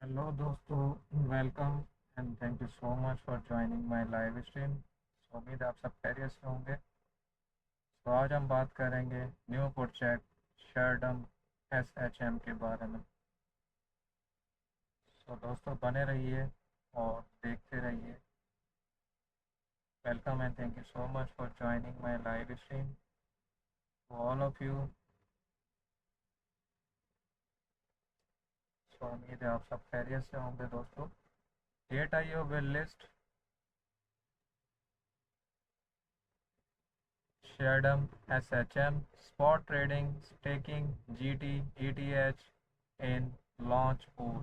Hello दोस्तों, welcome and thank you so much for joining my live stream. उम्मीद है आप सब खैरियत से होंगे। तो आज हम बात करेंगे न्यू प्रोजेक्ट शर्डम SHM के बारे में। तो दोस्तों बने रहिए और देखते रहिए। Welcome and thank you so much for joining my live stream to all of you. तो उम्मीद है आप सब खैरियत से होंगे दोस्तों। डेट आई हो will list Shardeum, SHM, spot trading, staking, GT, ETH in launch pool.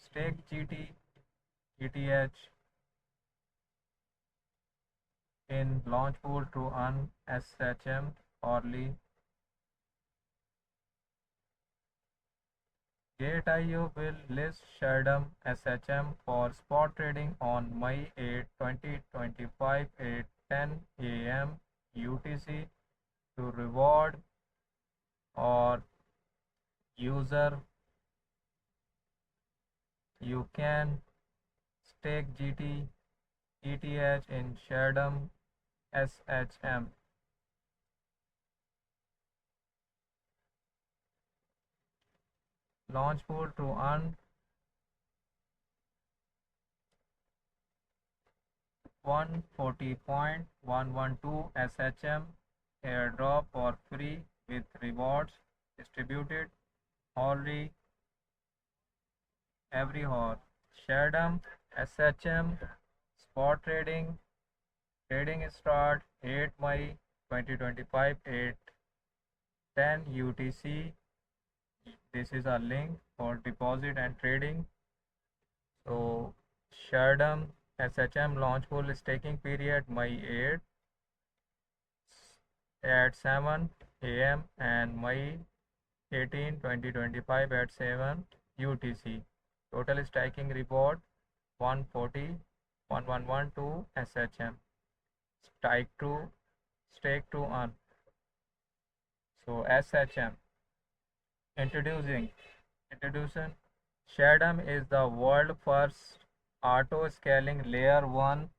Stake GT, ETH in launch pool to earn SHM early. Gate.io will list Shardeum SHM for spot trading on May 8, 2025 at 10 a.m. UTC to reward or user. You can stake GT ETH in Shardeum SHM. Launch pool to earn 140.112 SHM airdrop for free with rewards distributed hourly every hour. Shardeum SHM spot trading start 8 May 2025 at 10 UTC. This is a link for deposit and trading. So Shardeum SHM launch pool staking period May 8 at 7 a.m. and May 18, 2025 at 7 UTC. Total staking reward 140.112 SHM. Stake to earn. So SHM. Introducing Shardeum is the world first auto scaling layer 1.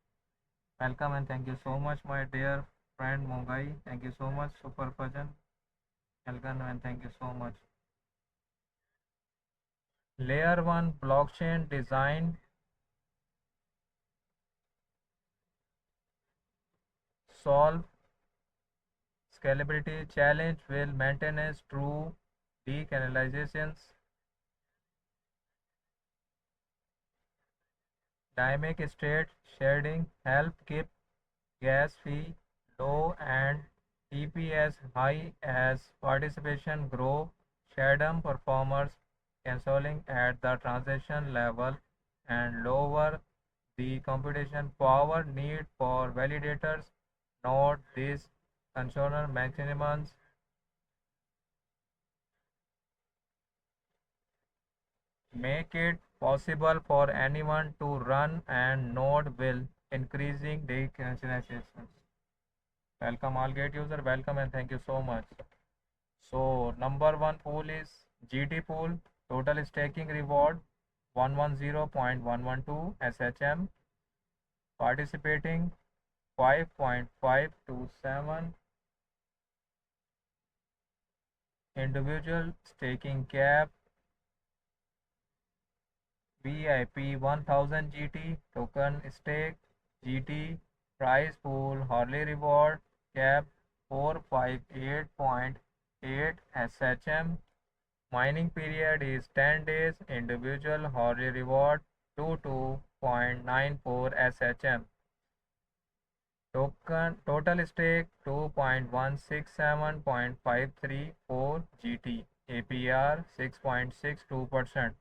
Welcome and thank you so much my dear friend Mongai. Thank you so much Super Persian. Welcome and thank you so much. Layer 1 blockchain design solve scalability challenge will maintenance true decanalizations. Dynamic state sharding help keep gas fee low and TPS high as participation grow. Shardum performers cancelling at the transaction level and lower the computation power need for validators. Note this concern maximums make it possible for anyone to run and node will increasing decentralization. Welcome all gate user, welcome and thank you so much. So number one pool is GT pool, total staking reward 110.112 SHM, participating 5.527, individual staking cap VIP 1000 GT, token stake GT, prize pool hourly reward cap 458.8 SHM, mining period is 10 days, individual hourly reward 22.94 SHM, total stake 2.167.534 GT, APR 6.62%.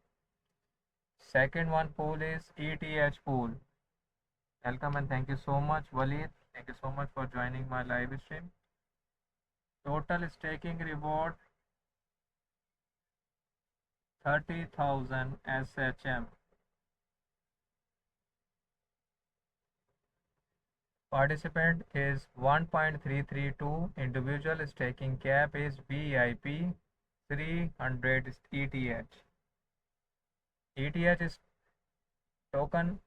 Second one pool is ETH pool. Welcome and thank you so much, Walid. Thank you so much for joining my live stream. Total staking reward 30,000 SHM. Participant is 1.332. Individual staking cap is VIP 300 ETH. ETH is token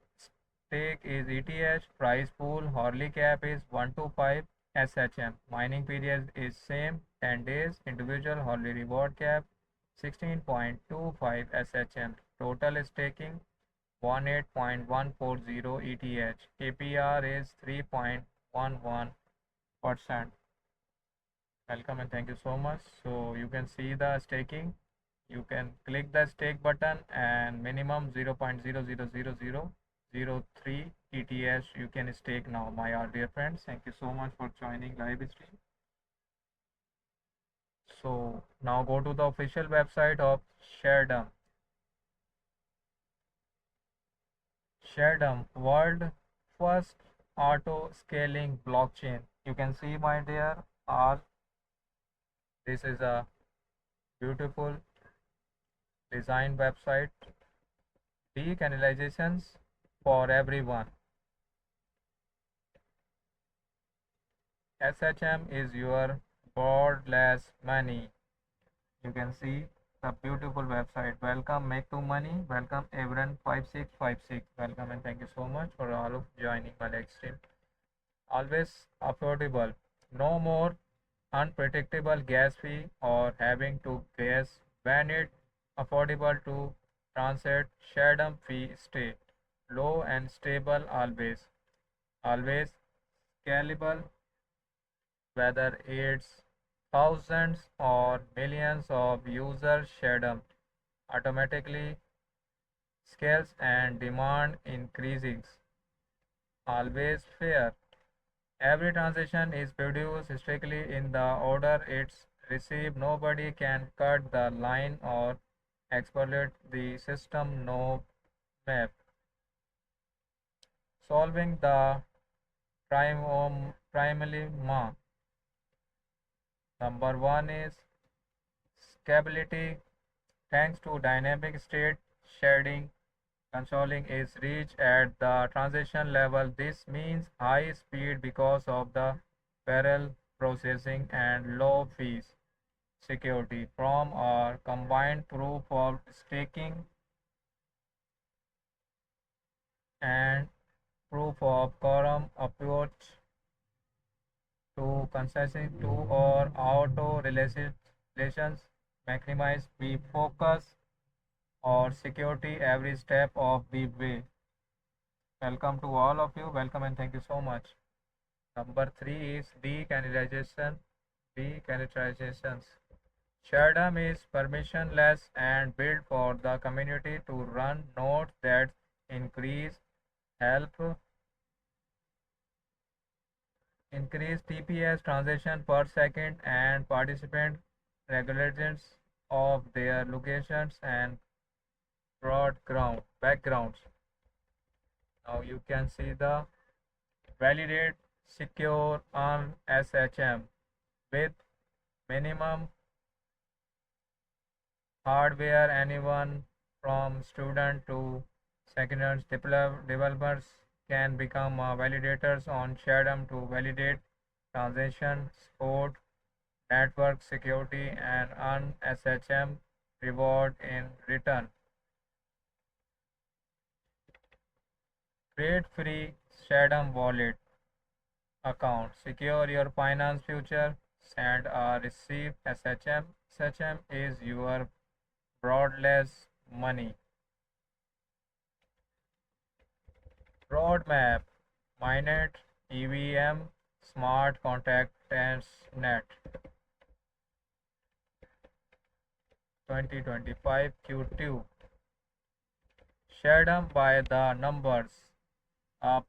stake is ETH, price pool, Harley cap is 125 SHM. Mining period is same 10 days. Individual Harley reward cap 16.25 SHM. Total staking 18.140 ETH. APR is 3.11%. Welcome and thank you so much. So you can see the staking. You can click the stake button and minimum 0.0000003 ETH you can stake now, my dear friends. Thank you so much for joining live stream. So now go to the official website of Shardeum. Shardeum, world first auto scaling blockchain. You can see my dear all. This is a beautiful design website. Decanalizations for everyone. SHM is your borderless money. You can see the beautiful website. Welcome, make to money. Welcome, everyone 5656. Welcome and thank you so much for all of joining my live stream. Always affordable. No more unpredictable gas fee or having to guess when it affordable to transit Shardeum fee stay. Low and stable always. Always scalable whether it's thousands or millions of users Shardeum automatically scales and demand increases. Always fair. Every transaction is produced strictly in the order it's received. Nobody can cut the line or exploit the system no map. Solving the trilemma. Number one is scalability. Thanks to dynamic state shading, consoling is reached at the transaction level. This means high speed because of the parallel processing and low fees. Security from our combined proof of staking and proof of quorum approach to consensus to or auto relations maximize we focus or security every step of the way. Welcome to all of you. Welcome and thank you so much. Number three is decanalization. Decanalizations. Shardeum is permissionless and built for the community to run nodes that increase help increase TPS transaction per second and participant regulations of their locations and backgrounds. Now you can see the validate secure on SHM with minimum hardware. Anyone from student to secondary developers can become validators on Shardeum to validate transaction, support, network security, and earn SHM reward in return. Create free Shardeum wallet account. Secure your finance future. Send or receive SHM. SHM is your broadless money. Roadmap. Mainnet, EVM, Smart Contract Net 2025 Q2. Shardeum by the numbers. A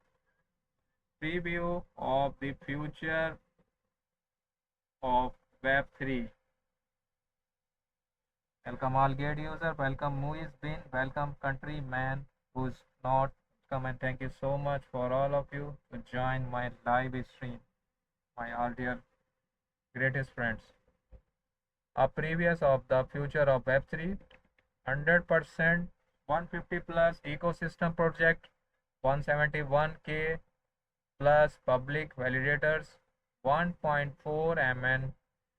preview of the future of Web3. Welcome all gate user. Welcome Muiz Bin. Welcome countryman who's not come and thank you so much for all of you to join my live stream. My all dear greatest friends. A previous of the future of Web3. 100% 150 plus ecosystem project. 171K plus public validators. 1.4 MN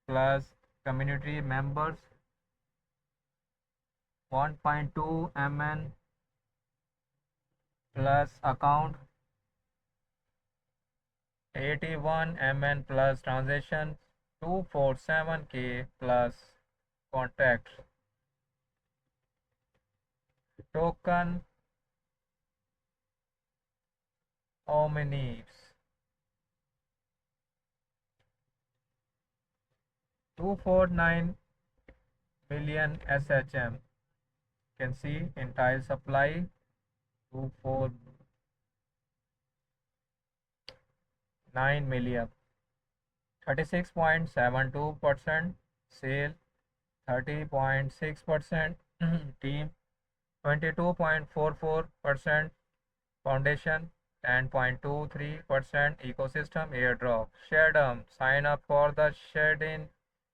plus community members. 1.2 mn plus account, 81 mn plus transaction, 247k plus contract. Token omnibs, 249 million SHM. You can see entire supply 249 million, 36.72% sale, 30.6% team, 22.44% foundation, 10.23% ecosystem airdrop. Shardum, sign up for the Sharding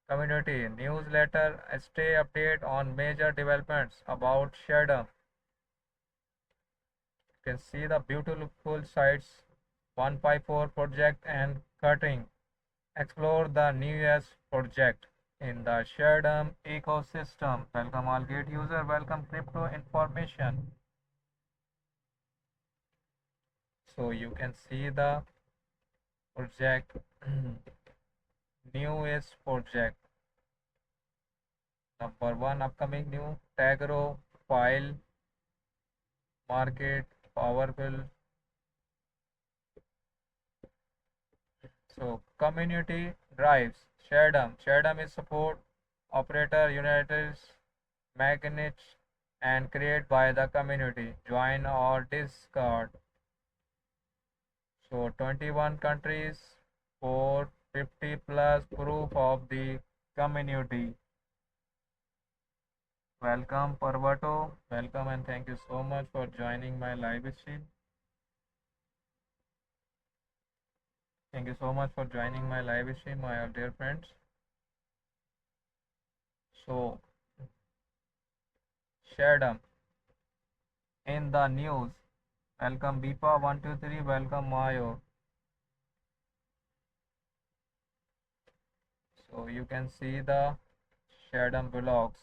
community newsletter. Stay updated on major developments about Shardum. You can see the beautiful sites 154 project and cutting. Explore the newest project in the Shardum ecosystem. Welcome all gate user, welcome crypto information. So you can see the project newest project. Number one upcoming new Tagro file market powerful. So community drives Shardum. Shardum is support operator United magnets and created by the community. Join our Discord. So 21 countries, 450 plus proof of the community. Welcome Parvato, welcome and thank you so much for joining my live stream. Thank you so much for joining my live stream, my dear friends. So, Shardum in the news. Welcome Bipa123, welcome Mayo. So you can see the Shardum blogs.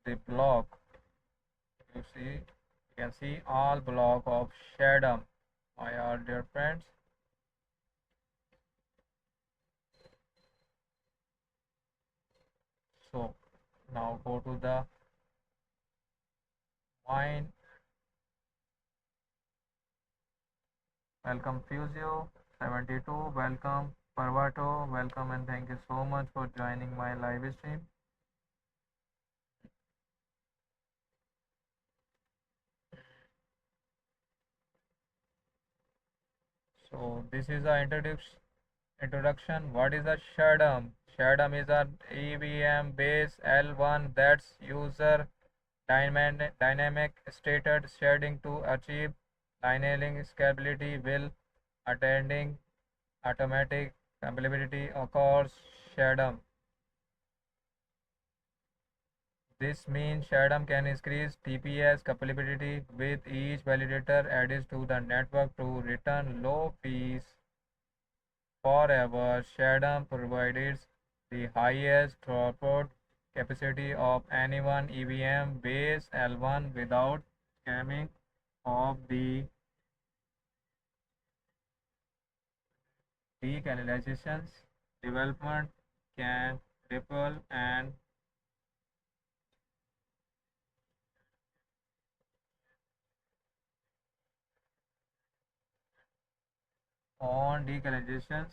The blog, you can see all blog of Shardum, my dear friends. So now go to the mine. Welcome Fusio 72, welcome Parvato, welcome and thank you so much for joining my live stream. So this is the introduction. What is a Shardum? Shardum is an EVM based L1 that's user dynamic stated sharding to achieve linear scalability while attending automatic compatibility across Shardum. This means Shardum can increase TPS compatibility with each validator added to the network to return low fees forever. Shardum provides the highest throughput capacity of any one EVM base L1 without scamming of the decanalizations. Development can ripple and on decanalizations.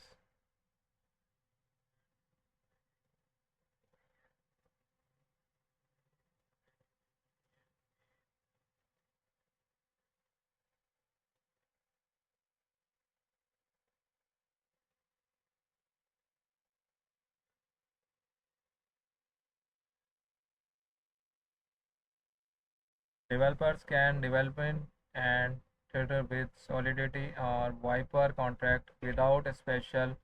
Developers can develop and trigger with Solidity or Viper contract without a special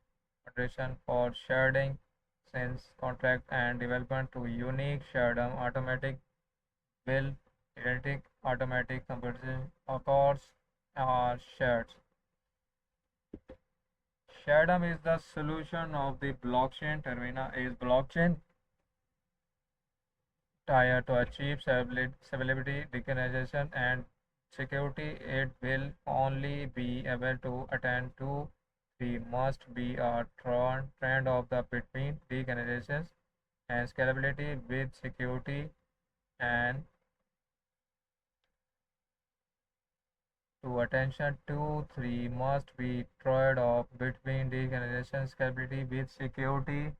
moderation for sharding since contract and development to unique sharding automatic will identic automatic comparison across or shards. Shardum is the solution of the blockchain. Termina is blockchain tier to achieve stability, decentralization, and security. It will only be able to attend to the must be a trend of the between decentralization and scalability with security and to attention 2 3 must be trade off between decentralization scalability with security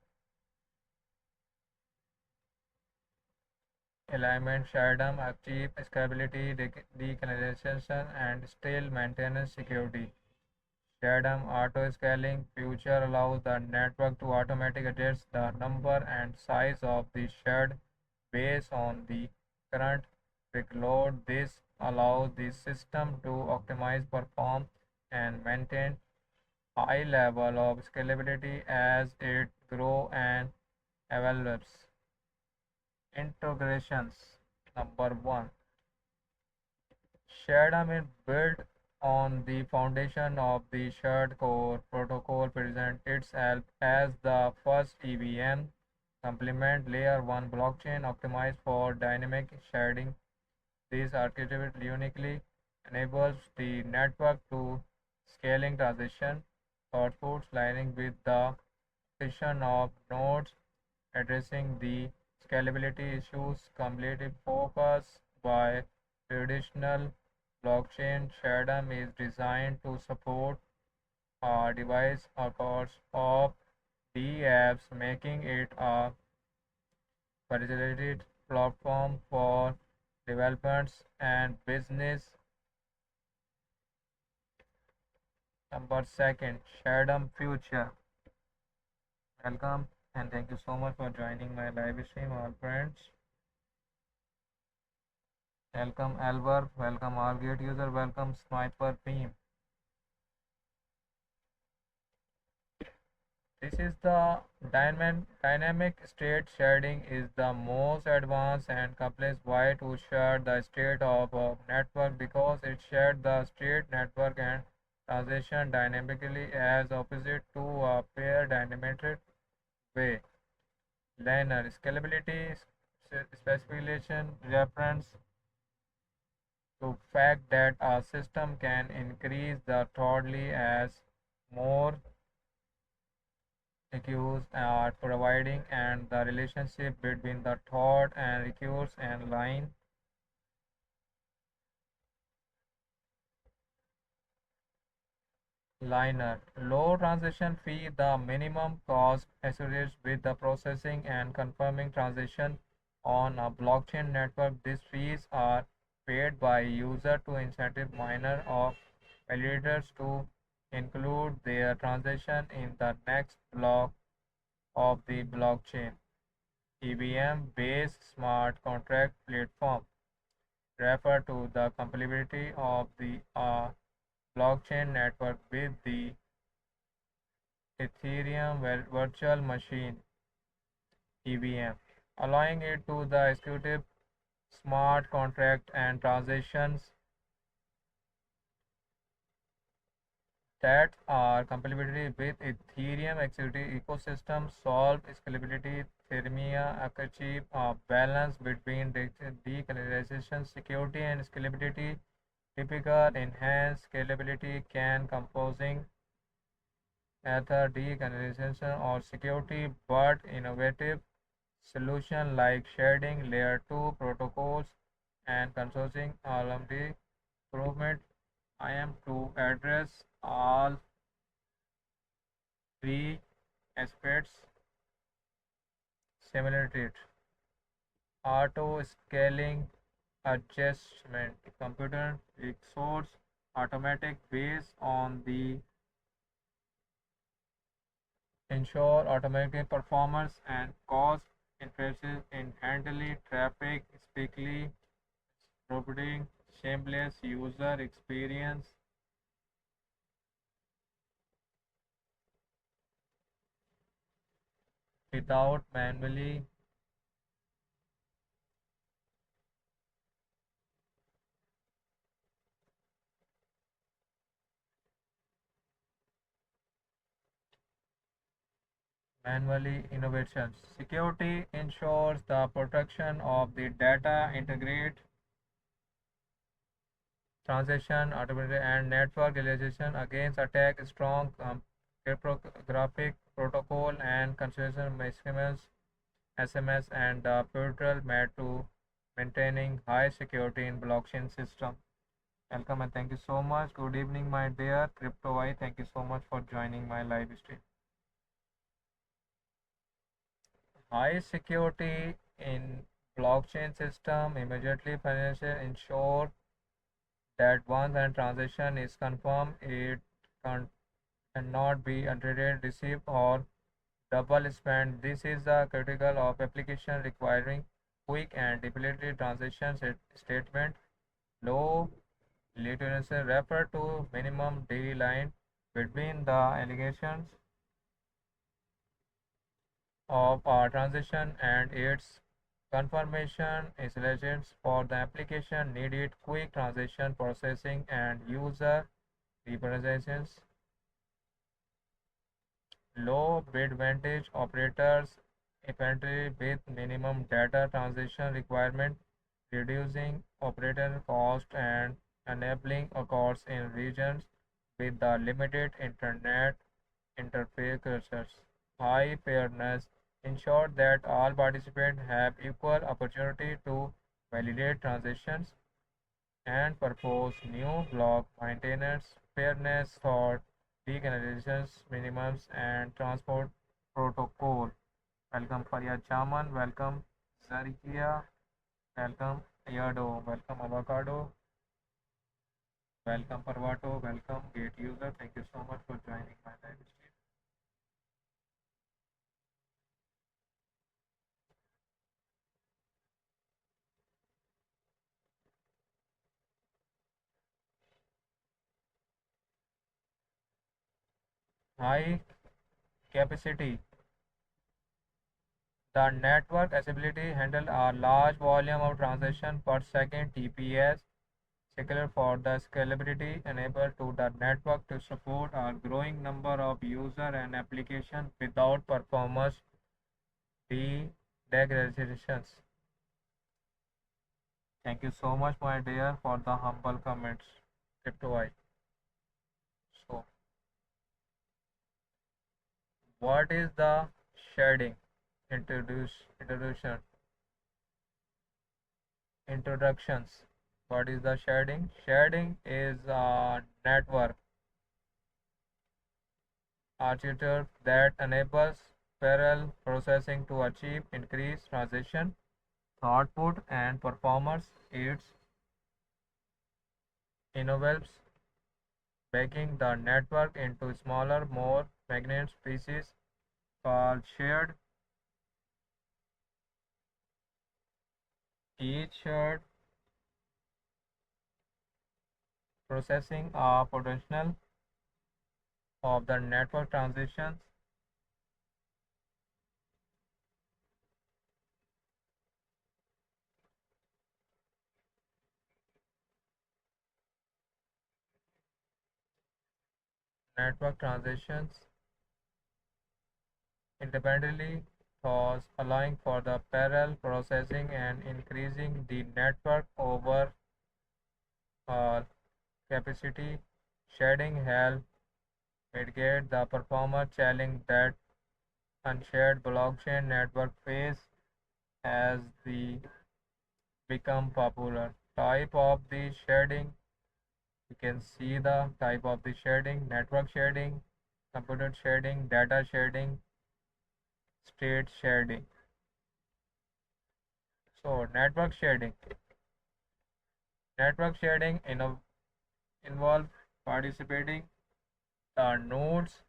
alignment Shardam achieve scalability decentralization and still maintain security. Shardam auto scaling feature allows the network to automatically adjust the number and size of the shard based on the current workload. This allows the system to optimize performance and maintain high level of scalability as it grows and evolves. Integrations. Number one, Shardam is built on the foundation of the shared core protocol present itself as the first EVM complement layer 1 blockchain optimized for dynamic sharding. This architecture uniquely enables the network to scaling transition outputs lining with the position of nodes addressing the scalability issues completely focused by traditional blockchain. Shardam is designed to support a device across of D apps, making it a facilitated platform for developers and business. Number second, Shardam Future. Welcome and thank you so much for joining my live stream, all friends. Welcome Albert, welcome Allgate user, welcome Sniper team. This is the dynamic state sharding is the most advanced and complex way to share the state of a network because it shares the state network and transition dynamically as opposite to a pair dynamic way. Linear scalability specification reference to fact that a system can increase the thoroughly as more requests are providing and the relationship between the thought and requests and line liner. Low transaction fee, the minimum cost associated with the processing and confirming transaction on a blockchain network. These fees are paid by user to incentive miner or validators to include their transaction in the next block of the blockchain. EVM based smart contract platform refer to the compatibility of the blockchain network with the Ethereum virtual machine EVM, allowing it to the executive smart contract and transactions that are compatibility with Ethereum executive ecosystem, solve scalability, thermia, achieve a balance between decentralization, security, and scalability. Typical enhanced scalability can composing either decentralization or security, but innovative solutions like sharding, layer 2 protocols, and consortium alumni improvement. I am to address all three aspects simultaneously. Auto scaling adjustment, computer resource automatic based on the ensure automatic performance and cost increases in handling traffic, speakly, providing seamless user experience without manually manually innovations. Security ensures the protection of the data, integrate transaction, automated and network realization against attack, strong cryptographic protocol and consideration mechanisms, SMS and the portal made to maintaining high security in blockchain system. Welcome and thank you so much. Good evening, my dear CryptoI. Thank you so much for joining my live stream. High security in blockchain system immediately financial ensure that once a transaction is confirmed, it cannot be altered, received, or double spent. This is the critical of application requiring quick and immediate transaction statement. Low latency refer to minimum delay line between the allegations of a transaction and its confirmation intelligence for the application needed quick transaction processing and user representations. Low bit vantage operators inventory with minimum data transaction requirement, reducing operator cost and enabling accounts in regions with the limited internet interfaces. High fairness ensure that all participants have equal opportunity to validate transactions and propose new block maintenance, fairness for decanalizations, minimums, and transport protocol. Welcome Faryad Chaman, welcome Zarikia, welcome Ayado, welcome Avocado, welcome Parvato, welcome Gate User. Thank you so much for joining my live stream. High capacity. The network ability handle a large volume of transaction per second TPS secure for the scalability enable to the network to support a growing number of user and application without performance degradations. Thank you so much, my dear, for the humble comments. Crypto. So, what is the sharding? Introduction. Introductions. What is the sharding? Sharding is a network architecture that enables parallel processing to achieve increased transaction throughput and performance. It involves breaking the network into smaller, more magnet pieces called shared. Each shared processing a potential of the network transitions. Network transitions independently, thus allowing for the parallel processing and increasing the network over capacity. Shading help mitigate the performance challenge that unshared blockchain network face as they become popular. Type of the shading, you can see the type of the shading: network shading, computer shading, data shading, state shading. So network shading. Network shading involve participating the nodes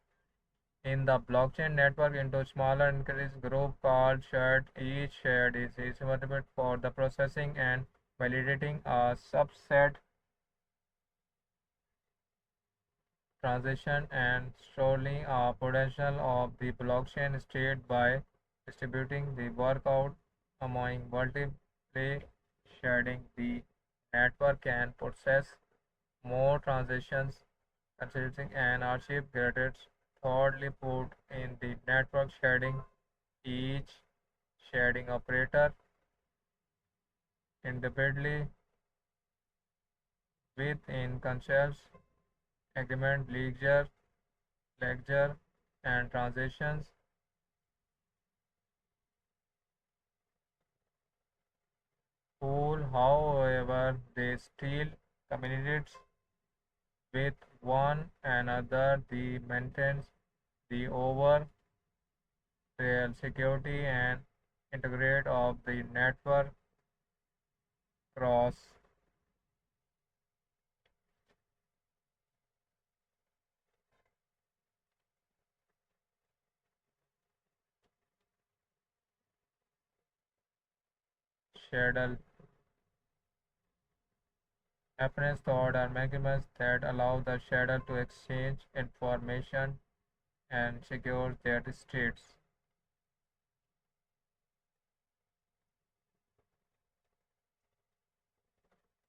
in the blockchain network into smaller increased group called shared. Each shared is responsible for the processing and validating a subset transaction and storing a potential of the blockchain state by distributing the workout among multiple sharing. The network can process more transactions considering an archive graded thoughtfully put in the network sharding. Each sharding operator individually within concepts, agreement, ledger, and transactions. Pool, however, they still communicate with one another. The maintains the overall security and integrate of the network cross schedule reference thought are mechanisms that allow the schedule to exchange information and secure their states.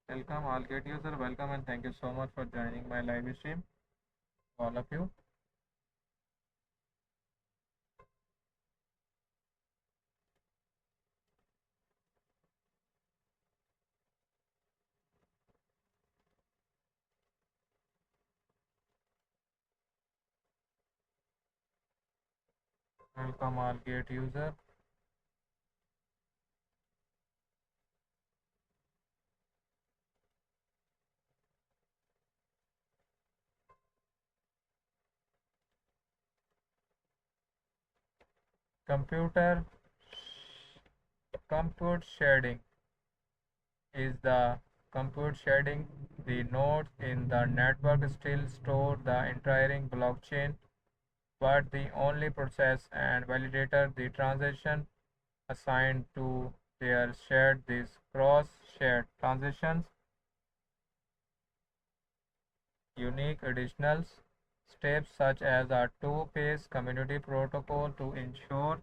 Welcome all gate user, welcome and thank you so much for joining my live stream. All of you. Welcome all gate user. Computer compute sharding is the compute sharding. The nodes in the network still store the entire blockchain, but the only process and validator the transaction assigned to their shared these cross shared transactions unique additional steps such as a two-phase community protocol to ensure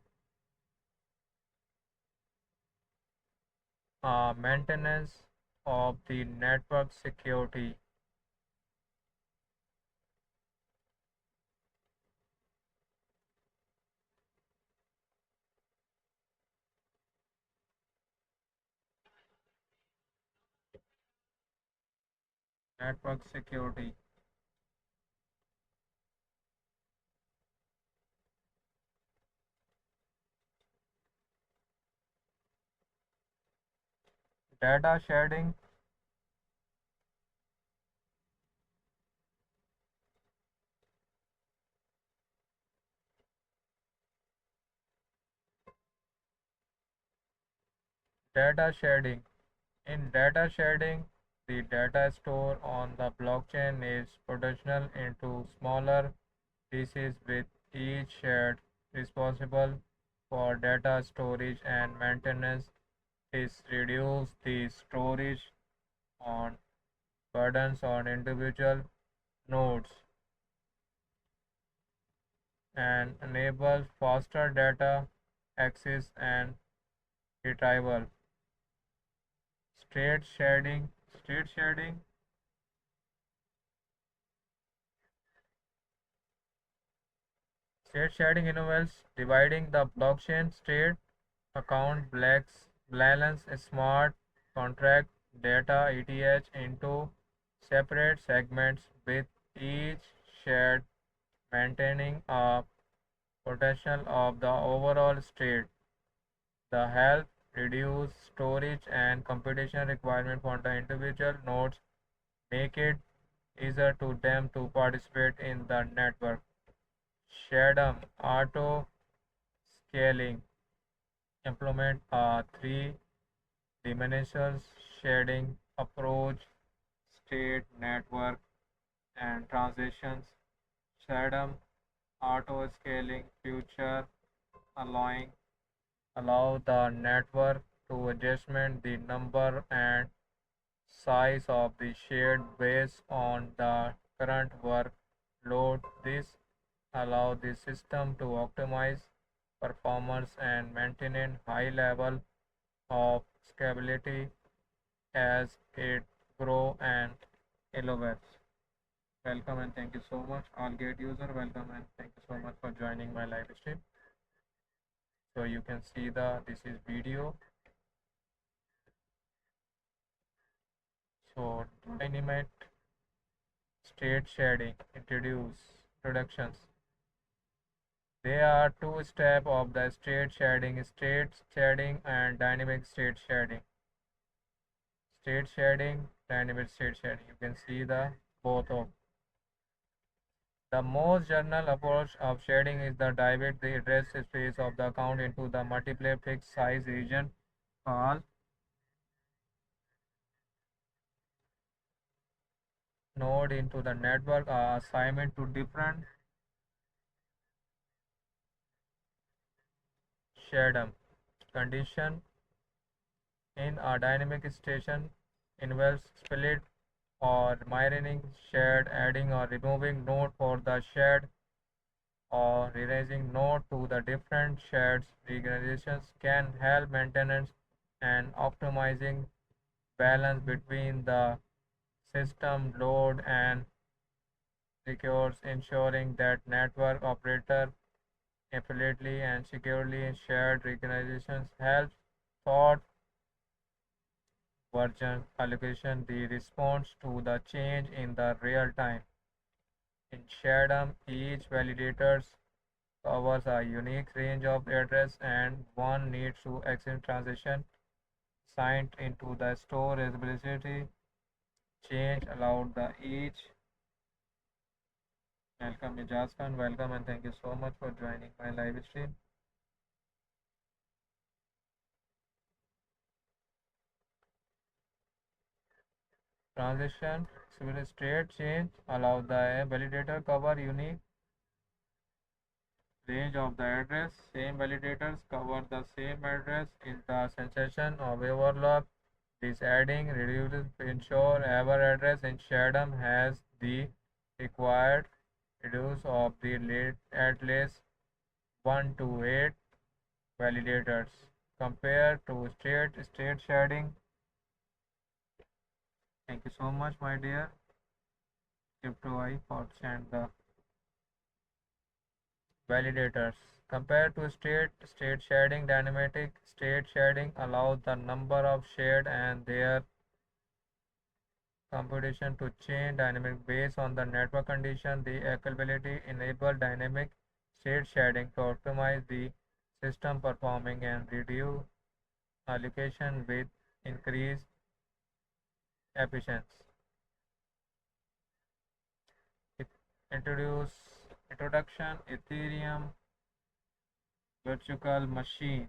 maintenance of the network security. Network security. Data sharing. Data sharing. In data sharing, the data stored on the blockchain is partitioned into smaller pieces with each shared responsible for data storage and maintenance. This reduces the storage on burdens on individual nodes and enables faster data access and retrieval. State sharding. State sharding. State sharding involves dividing the blockchain state account blocks balance smart contract data ETH into separate segments with each shared maintaining a potential of the overall state. The help reduce storage and computation requirement for the individual nodes, make it easier to them to participate in the network. Shardum auto scaling implement a three-dimensional shading approach, state, network, and transitions. Shardum auto scaling feature allowing allow the network to adjustment the number and size of the shade based on the current workload. This allow the system to optimize performance and maintain high level of scalability as it grows and evolves. Welcome and thank you so much. All gate user, welcome and thank you so much for joining my live stream. So you can see this is video. So dynamite state shading introductions. There are two steps of the state shading and dynamic state shading. State shading, dynamic state shading. You can see the both of. The most general approach of shading is to divide the address space of the account into the multiple fixed size region called node into the network assignment to different Shardeum condition in a dynamic station involves split or mirroring, shared, adding or removing node for the shared or erasing node to the different shared organizations can help maintenance and optimizing balance between the system load and secures, ensuring that network operator efficiently and securely shared organizations helps thought version allocation the response to the change in the real time. In Shadam, each validator covers a unique range of address and one needs to exit transition signed into the store availability change allowed the each. Welcome Ijaz Khan, welcome and thank you so much for joining my live stream. Transition civil state change allow the validator cover unique range of the address. Same validators cover the same address in the sensation of overlap. This adding reduces to ensure every address in Shadam has the required reduce of the late at least 1 to 8 validators compared to state shading. Thank you so much, my dear Crypto I for send the validators. Compared to state shading, dynamic state shading allows the number of shared and their computation to change dynamic based on the network condition. The availability enable dynamic state shading to optimize the system performing and reduce allocation with increased efficiency. It introduction Ethereum virtual machine.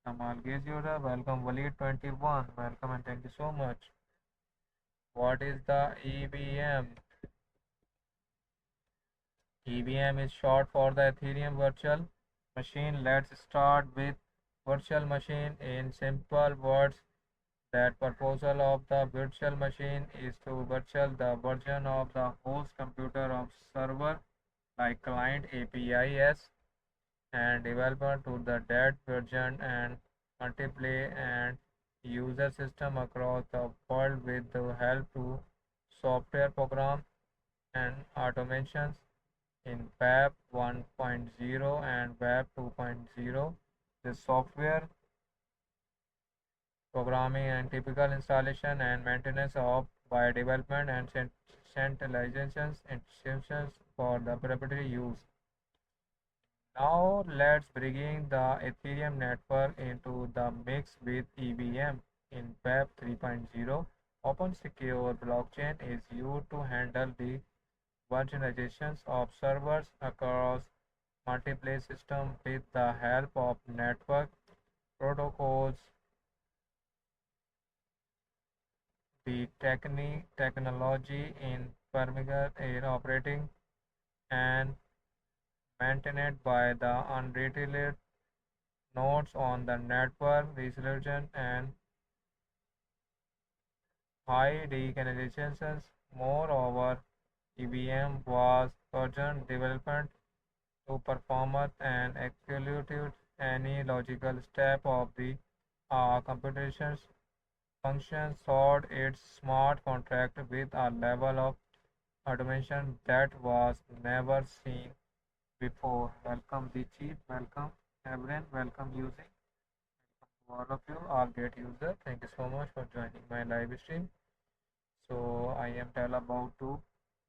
Kamal Gezura, welcome Walid 21, welcome and thank you so much. What is the EVM? EVM is short for the Ethereum virtual machine. Let's start with virtual machine. In simple words, that proposal of the virtual machine is to virtual the version of the host computer of server like client APIs and developer to the that version and multiply and user system across the world with the help to software program and automations in Web 1.0 and Web 2.0. The software programming and typical installation and maintenance of by development and centralizations institutions for the proprietary use. Now let's bring the Ethereum network into the mix with EVM in Web 3.0. Open secure blockchain is used to handle the virtualizations of servers across multiple systems with the help of network protocols. The technology in Firmware is operating and maintained by the unrelated nodes on the network resolution and high decentralizations. Moreover, EVM was urgent development to perform and execute any logical step of the computations function sought its smart contract with a level of automation that was never seen before. Welcome Dichi, welcome Evren, welcome using all of you are Gate user. Thank you so much for joining my live stream. So I am tell about to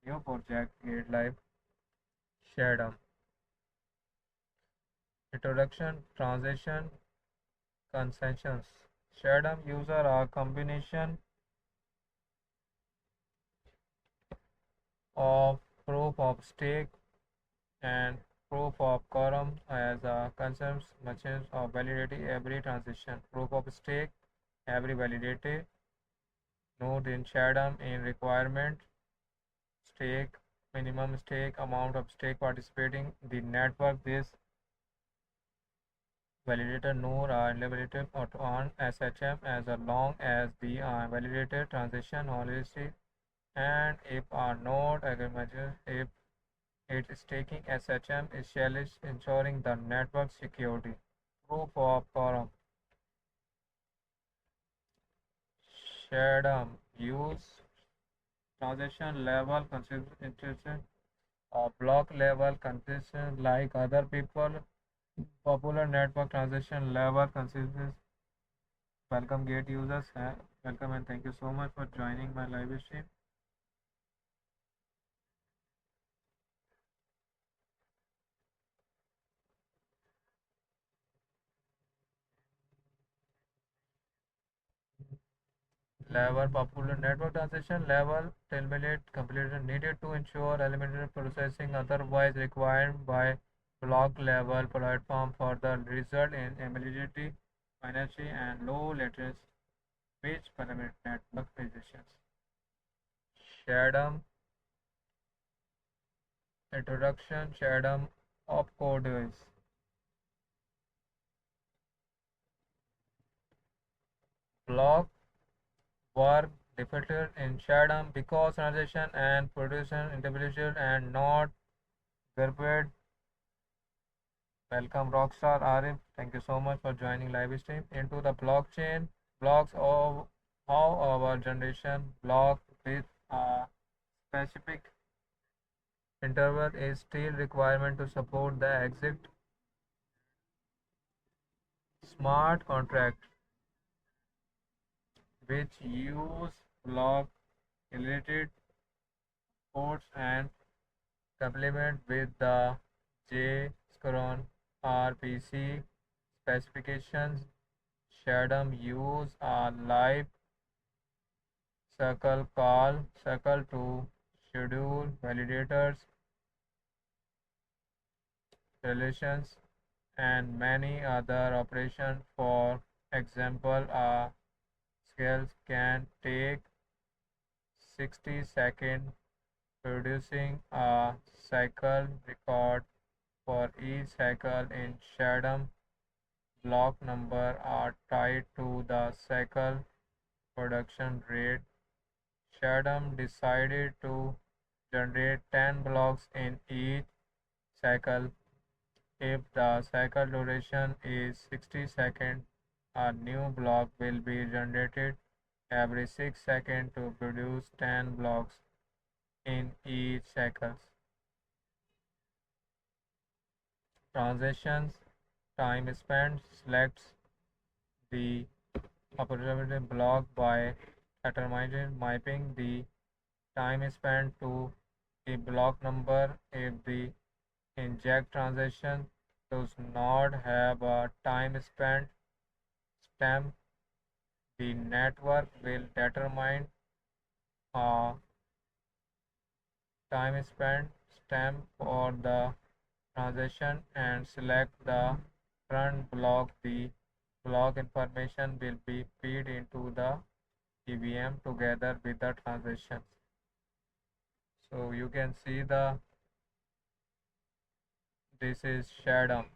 new project GateLive Shardeum. Introduction, transition, concessions. Shardeum user are combination of proof of stake and proof of quorum as a concepts machines of validity every transition. Proof of stake every validated node in Shardeum in requirement stake minimum stake amount of stake participating the network. This validator node are validated on SHM as long as the validated transition holistic and if a node acknowledges if its staking SHM is challenged ensuring the network security. Proof of quorum. Shared use transaction level consistency or block level consistent like other people popular network transaction level consistency. Welcome gate users. Welcome and thank you so much for joining my live stream. Level popular network transaction level terminate completion needed to ensure elementary processing otherwise required by block level platform for the result in immediate financial and low latency which permit network precisions. Sharedum introduction Sharedum opcodes block work difficult in Sharedum because transaction and production individual and not garbage. Welcome Rockstar Arif. Thank you so much for joining live stream into the blockchain. Blocks of how our generation block with a specific interval is still requirement to support the exit smart contract which use block related ports and complement with the JSCRON RPC specifications. Sharedum use a live circle call circle to schedule validators relations and many other operations. For example, a scale can take 60 seconds producing a cycle record for each cycle in Sharedum. Block number are tied to the cycle production rate. Sharedum decided to generate 10 blocks in each cycle. If the cycle duration is 60 seconds, a new block will be generated every 6 seconds to produce 10 blocks in each cycle. Transitions time spent selects the operative block by determining mapping the time spent to the block number. If the inject transaction does not have a time spent stamp, the network will determine a time spent stamp for the transaction and select the front block. The block information will be fed into the EVM together with the transaction. So you can see this is Sharedum.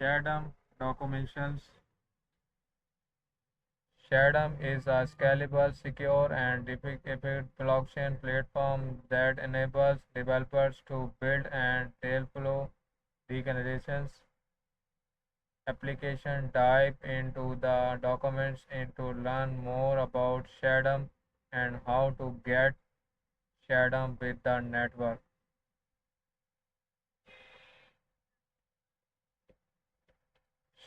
Sharedum documentations. Sharedum is a scalable, secure, and effective blockchain platform that enables developers to build and tailflow decentralization application. Dive into the documents to learn more about Sharedum and how to get Shardeum with the network.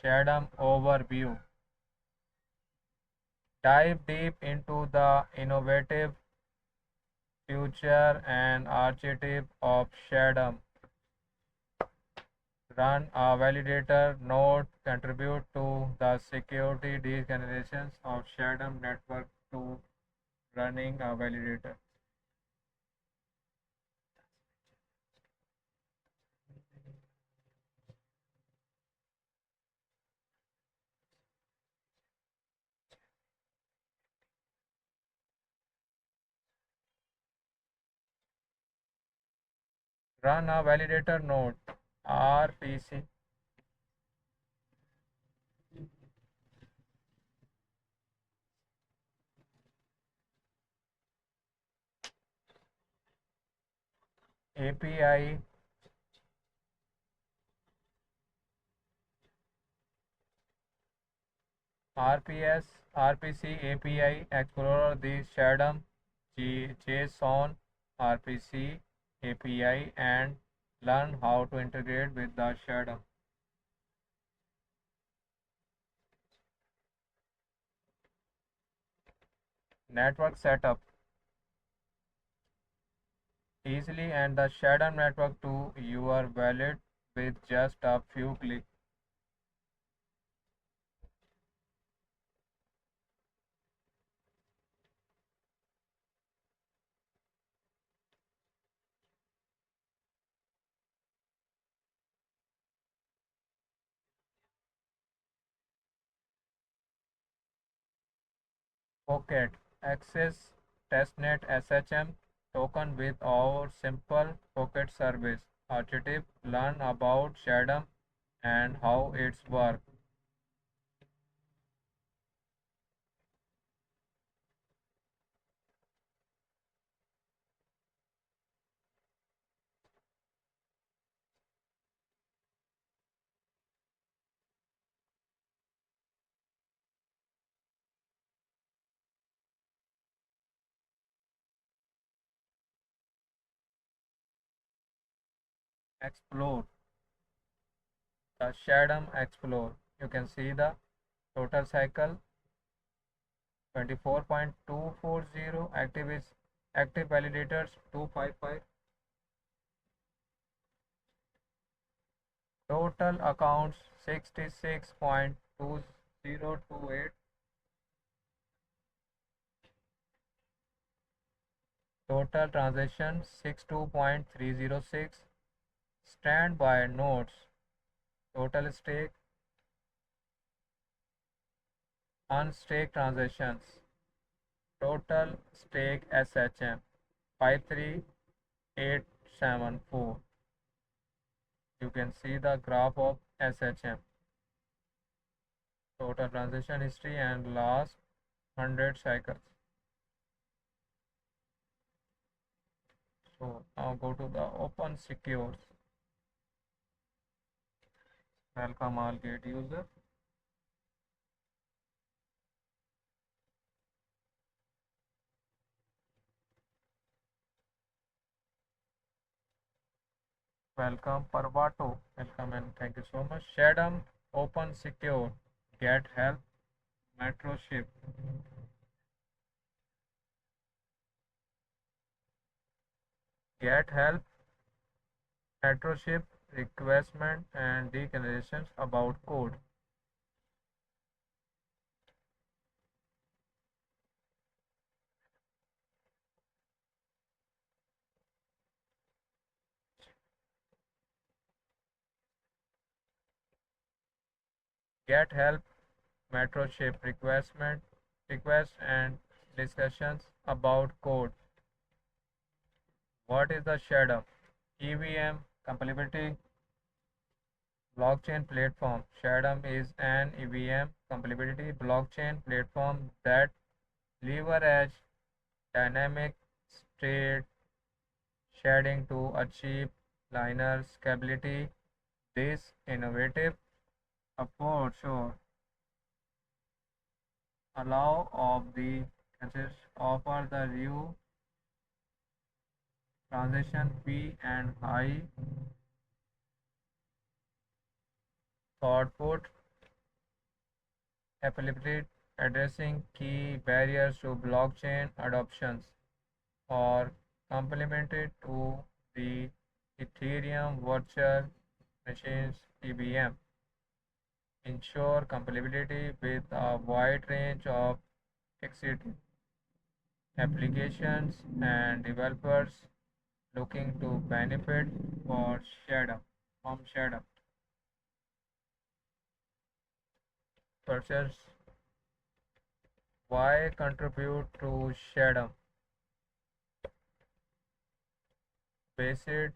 Shardeum overview. Dive deep into the innovative future and archetype of Shardeum. Run a validator node, contribute to the security degenerations of Shardeum network to running a validator. Run a validator node, RPC. API RPC API explore the Shadam JSON RPC API and learn how to integrate with the Shadam. Network setup. Easily and the Shadam network to your wallet with just a few clicks. Pocket access testnet SHM token with our simple pocket service. Archetype learn about Shadam and how it's work. Explore the Shadam Explore. You can see the total cycle 24.240 active validators 255 total accounts 66.2028 total transactions 62.306 standby nodes total stake unstaked transactions total stake SHM 53874. You can see the graph of SHM total transaction history and last 100 cycles. So now go to the open secures. Welcome all gate user. Welcome Parvato. Welcome and thank you so much. Shadam open secure. Get help. Metro ship. Get help. Metro ship requestment and declarations about code. Get help. Metro ship request and discussions about code. What is the Shadam? EVM compatibility blockchain platform. Shadam is an EVM compatibility blockchain platform that leverages dynamic state shading to achieve linear scalability. This innovative approach allow of the offer the view transaction fee and high throughput availability, addressing key barriers to blockchain adoptions, or complemented to the Ethereum virtual machines EVM, ensure compatibility with a wide range of existing applications and developers looking to benefit for Shadow from Shadow. Purchase why contribute to Shadow? Basic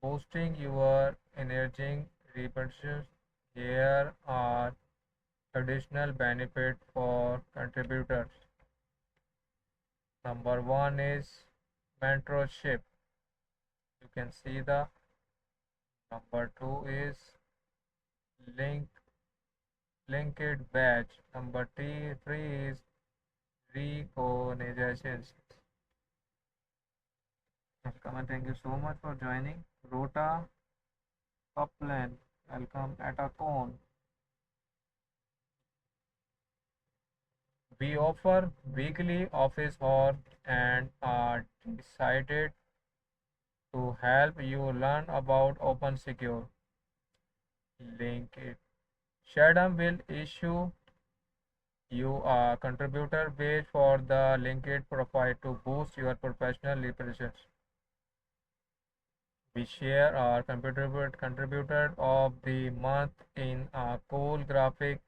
boosting your energy repurchase. Here are additional benefits for contributors. Number one is mentorship. You can see the number two is link linked badge. Number three is recognitions. Welcome and thank you so much for joining. Rota Upland, welcome at a cone. We offer weekly office hours and are decided to help you learn about open secure. Link it. Shadam will issue you a contributor page for the linked profile to boost your professional reputation. We share our contributor of the month in a cool graphic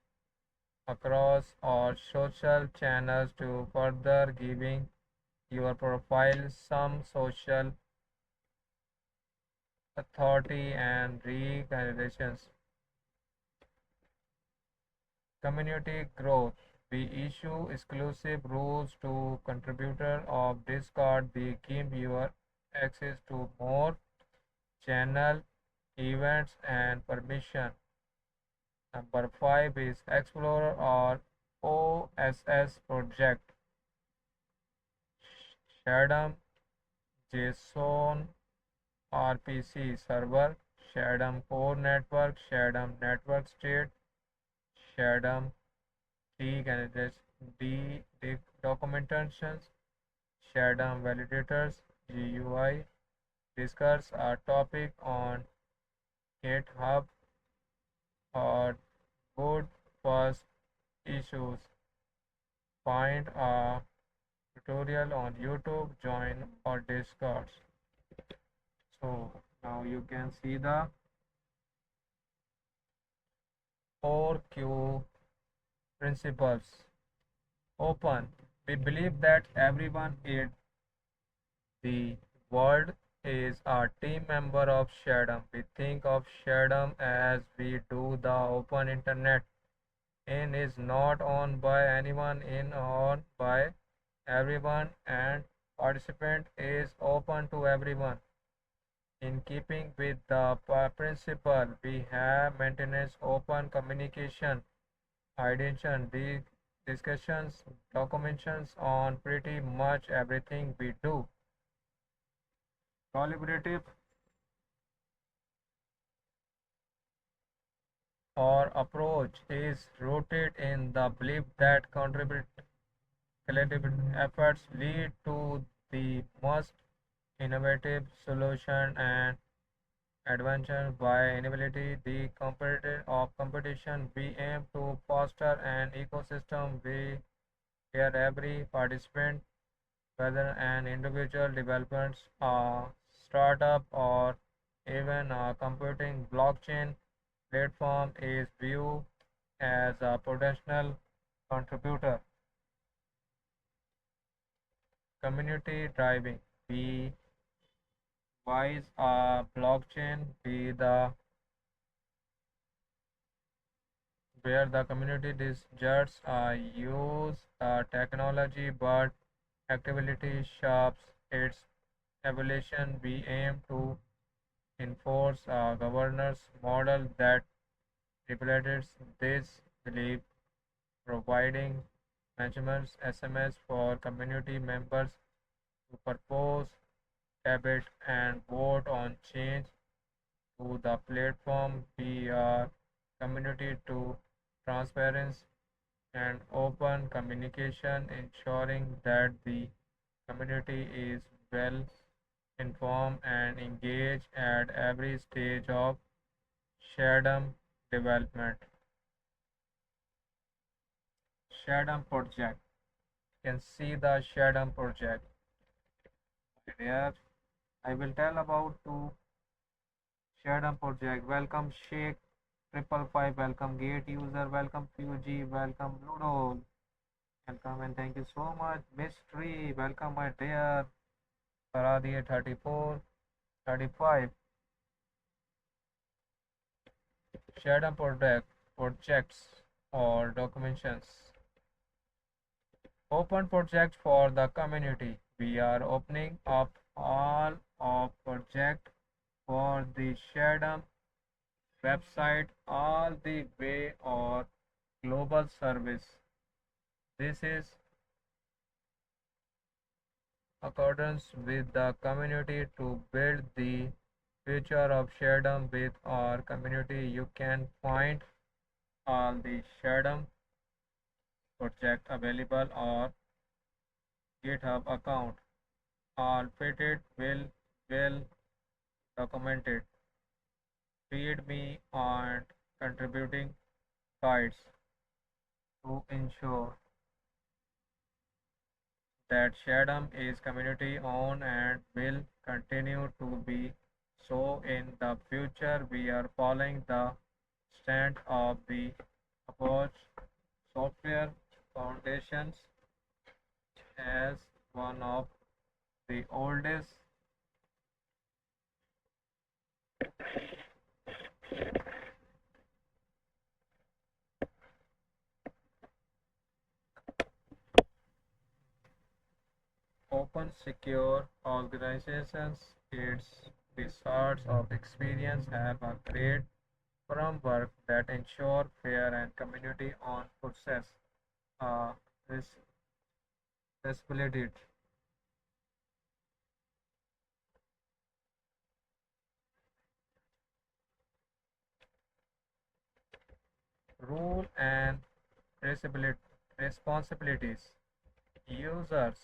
across our social channels to further giving your profile some social authority and recognitions. Community growth. We issue exclusive rules to contributor of Discord. We give you access to more channel events and permission. Number 5 is Explorer or OSS project. Shadam JSON RPC server, Shadam core network, Shadam network state, Shadam D documentations, Shadam validators, GUI. Discuss a topic on GitHub or good first issues. Find a tutorial on YouTube, join our Discord. So now you can see the 4Q principles. Open. We believe that everyone in the world is a team member of Shadam. We think of Shadam as we do the open internet. In is not owned by anyone, in owned by everyone, and participant is open to everyone. In keeping with the principle, we have maintenance open communication, identification, discussions, documentations on pretty much everything we do. Collaborative or approach is rooted in the belief that collective efforts lead to the most innovative solution and adventure. By enabling the competition, we aim to foster an ecosystem where every participant, whether an individual development, a startup, or even a computing blockchain platform, is viewed as a potential contributor. Community driving. We wise a blockchain be the where the community decides use the technology but activity shapes its evolution. We aim to enforce a governance model that replicates this belief, providing measurements SMS for community members to propose, debate, and vote on change to the platform. We are community to transparency and open communication, ensuring that the community is well informed and engaged at every stage of Shardeum development. Shardeum project. You can see the Shardeum project. Here, I will tell about two Shardeum project. Welcome Sheikh 555. Welcome Gate user. Welcome QG. Welcome Ludo. Welcome and thank you so much. Mystery. Welcome my dear. Faradi 34, 35. Shardeum projects or documentations. Open project for the community. We are opening up all of project for the Shardeum website all the way or global service. This is accordance with the community to build the future of Shardeum with our community. You can find all the Shardeum project available or GitHub account. All fitted, well documented. Feed me and contributing guides to ensure that Shardeum is community owned and will continue to be so in the future. We are following the stand of the approach software foundations as one of the oldest open secure organizations. Its decades of experience have a great framework that ensure fair and community on process. Uh, responsibility, rule and responsibilities. Users.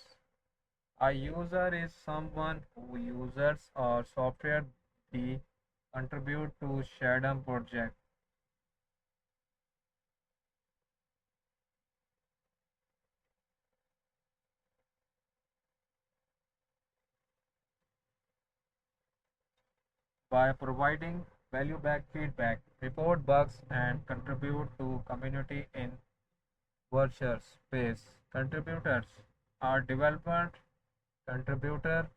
A user is someone who uses or software they contribute to Shardeum project by providing value back feedback, report bugs, and contribute to community in virtual space. Contributors. Our development contributor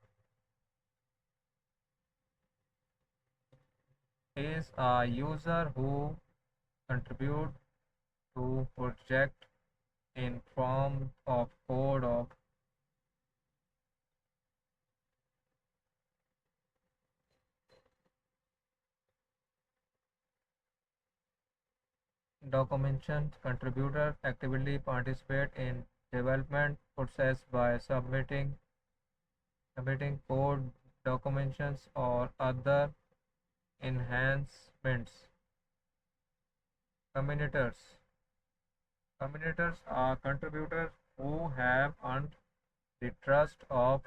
is a user who contribute to project in form of code of documentation. Contributors actively participate in development process by submitting code documentations or other enhancements. Communicators. Communicators are contributors who have earned the trust of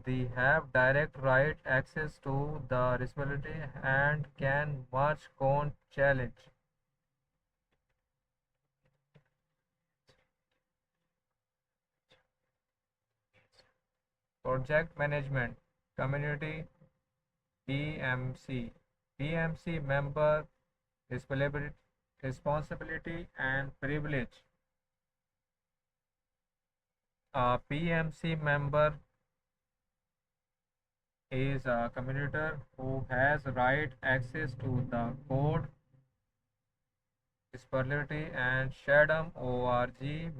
the have direct right access to the responsibility and can much code challenge. Project management. Community PMC. PMC member responsibility and privilege. A PMC member is a communicator who has right access to the code, disponibility and Shardeum org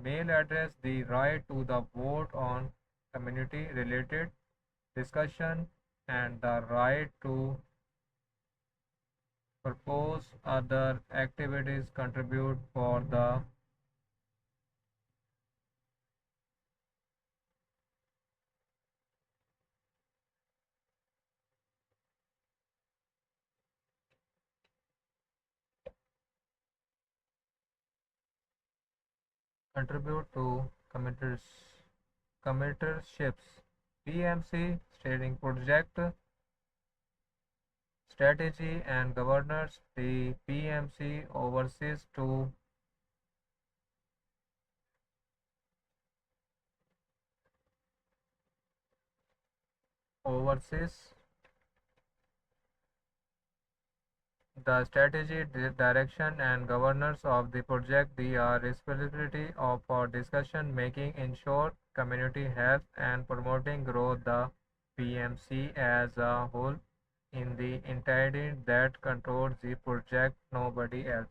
mail address, the right to the vote on community related discussion, and the right to Propose other activities contribute for the contribute to committerships. PMC stating project strategy and governance. The PMC oversees the strategy, direction, and governance of the project. The responsibility of for discussion making, ensure community health, and promoting growth. The PMC as a whole in the entity that controls the project, nobody else.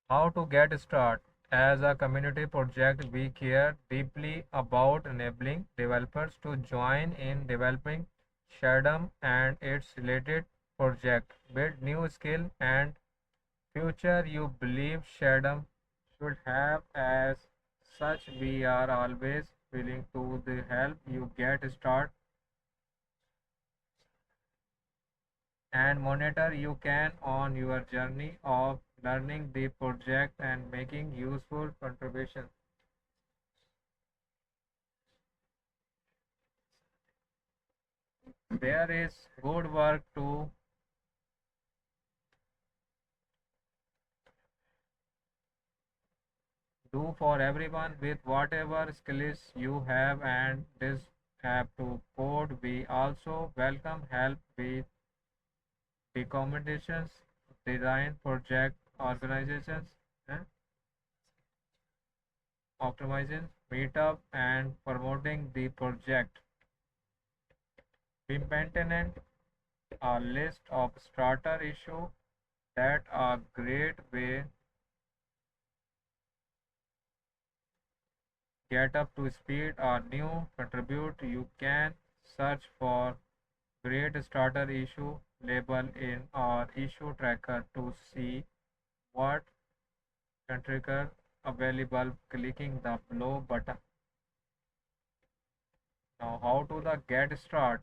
How to get started? As a community project, we care deeply about enabling developers to join in developing Shardeum and its related project, build new skill and future you believe Shardeum should have. As such, we are always willing to help you get started and monitor you can on your journey of learning the project and making useful contributions. There is good work to do for everyone with whatever skills you have and this have to code. We also welcome help with recommendations, design project organizations, eh, optimizing meetup and promoting the project. We maintain a list of starter issues that are great way get up to speed or new contribute. You can search for great starter issue label in our issue tracker to see what contributors available clicking the below button. Now how to the get start.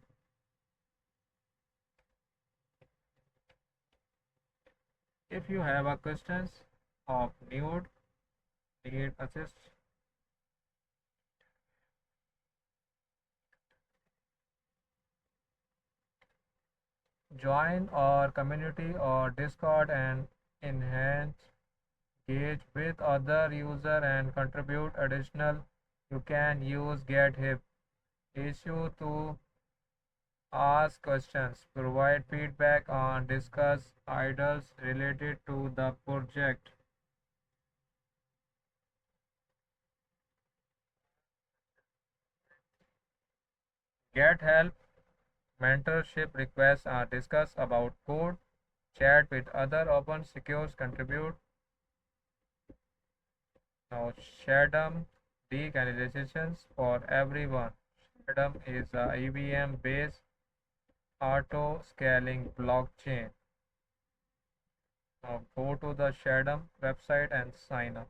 If you have a questions of need assist, join our community or Discord and enhance engage with other user and contribute additional. You can use GateHip issue to ask questions, provide feedback on discuss items related to the project. Get help, mentorship requests are discuss about code, chat with other open secures contribute. Now Shardam decanalizations for everyone. Shardam is a EVM based auto scaling blockchain. Now go to the Shardam website and sign up.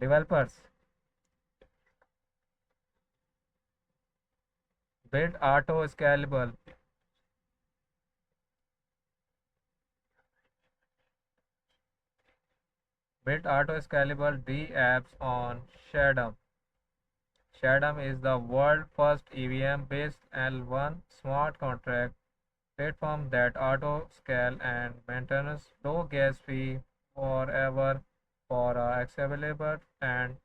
Developers, build auto scalable. Build auto scalable D apps on Shardam. Shardam is the world's first EVM based L1 smart contract platform that auto scale and maintains low gas fee forever for acceptable and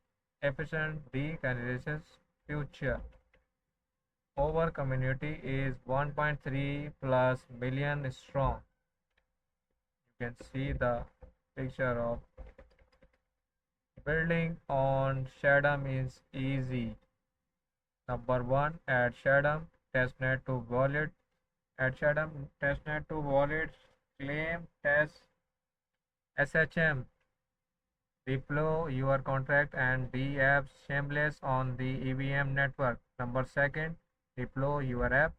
efficient decentralization future. Our community is 1.3 plus million strong. You can see the picture of building on Shadam is easy. Number one, add Shadam testnet to wallet. Add Shadam testnet to wallet. Claim test SHM. Deploy your contract and the apps shameless on the EVM network. Number second, deploy your app.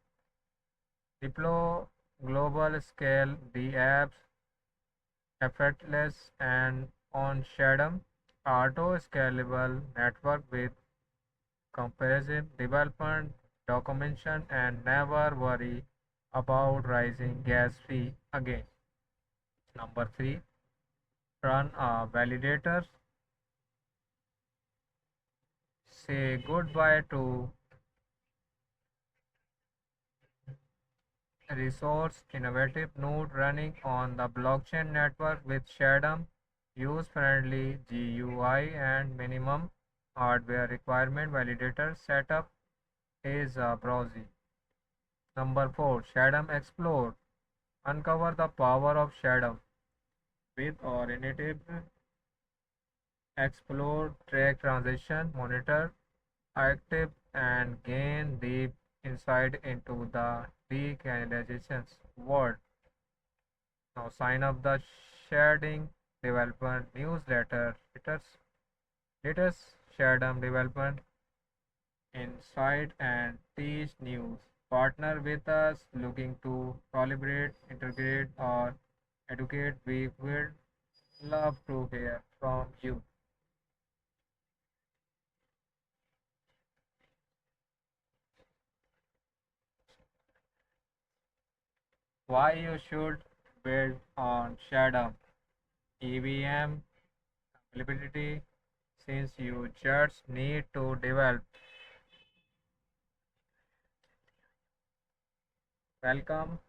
Deploy global scale the apps effortless and on Shadam. Auto scalable network with comparison, development, documentation, and never worry about rising gas fee again. Number three, run a validator. Say goodbye to resource innovative node running on the blockchain network with Shadam, use-friendly GUI and minimum hardware requirement validator setup is browsing. Number 4. Shadam Explore. Uncover the power of Shadam with or native explore, track transaction, monitor active and gain deep insight into the decentralization world. Now sign up the Sharding Development newsletter. Latest Sharding Development Insight and Teach News. Partner with us looking to collaborate, integrate, or educate. We would love to hear from you. Why you should build on Shadow EVM availability since you just need to develop. Welcome,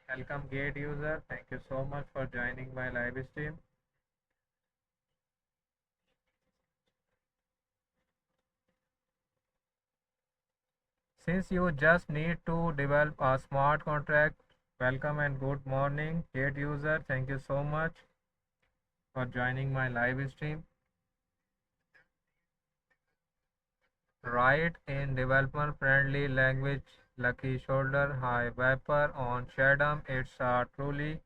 welcome Gate user. Thank you so much for joining my live stream. Since you just need to develop a smart contract, welcome and good morning, Gate user. Thank you so much for joining my live stream. Write in developer friendly language. Lucky shoulder, high vapor on Shadam. It's a truly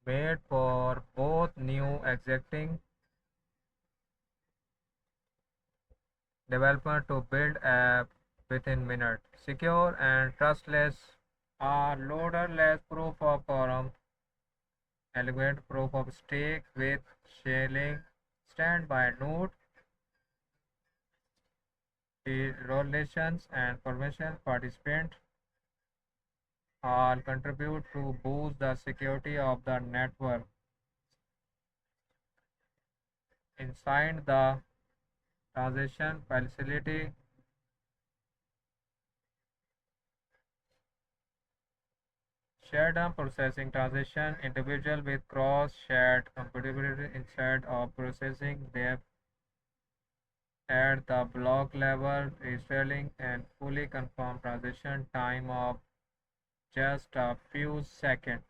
made for both new existing developer to build app within minutes. Secure and trustless are loaderless proof of quorum, elegant proof of stake with sharing, standby node, relations and permission participant all contribute to boost the security of the network. Inside the transaction facility, shared processing transaction individual with cross shared compatibility instead of processing them at the block level, reselling and fully confirmed transaction time of just a few seconds.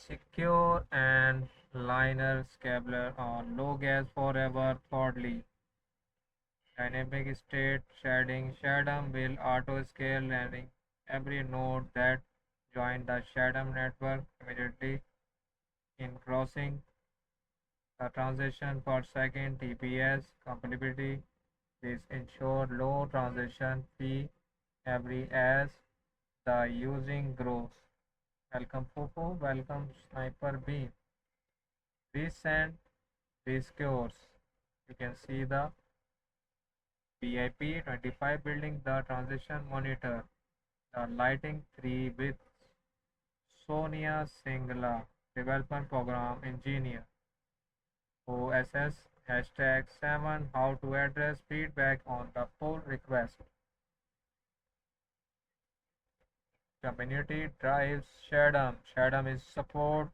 Secure and linear scalar on low gas forever Fordley. Dynamic state shading. Shadam will auto scale learning every node that join the Shadam network immediately in crossing the transaction per second TPS compatibility. This ensure low transaction fee every as the using grows. Welcome Fufu, welcome Sniper Beam. Recent rescores. You can see the VIP 25 building the transition monitor, the lighting 3 with Sonia Singla, development program engineer, OSS hashtag 7 how to address feedback on the pull request. Community drives Shadam. Shadam is support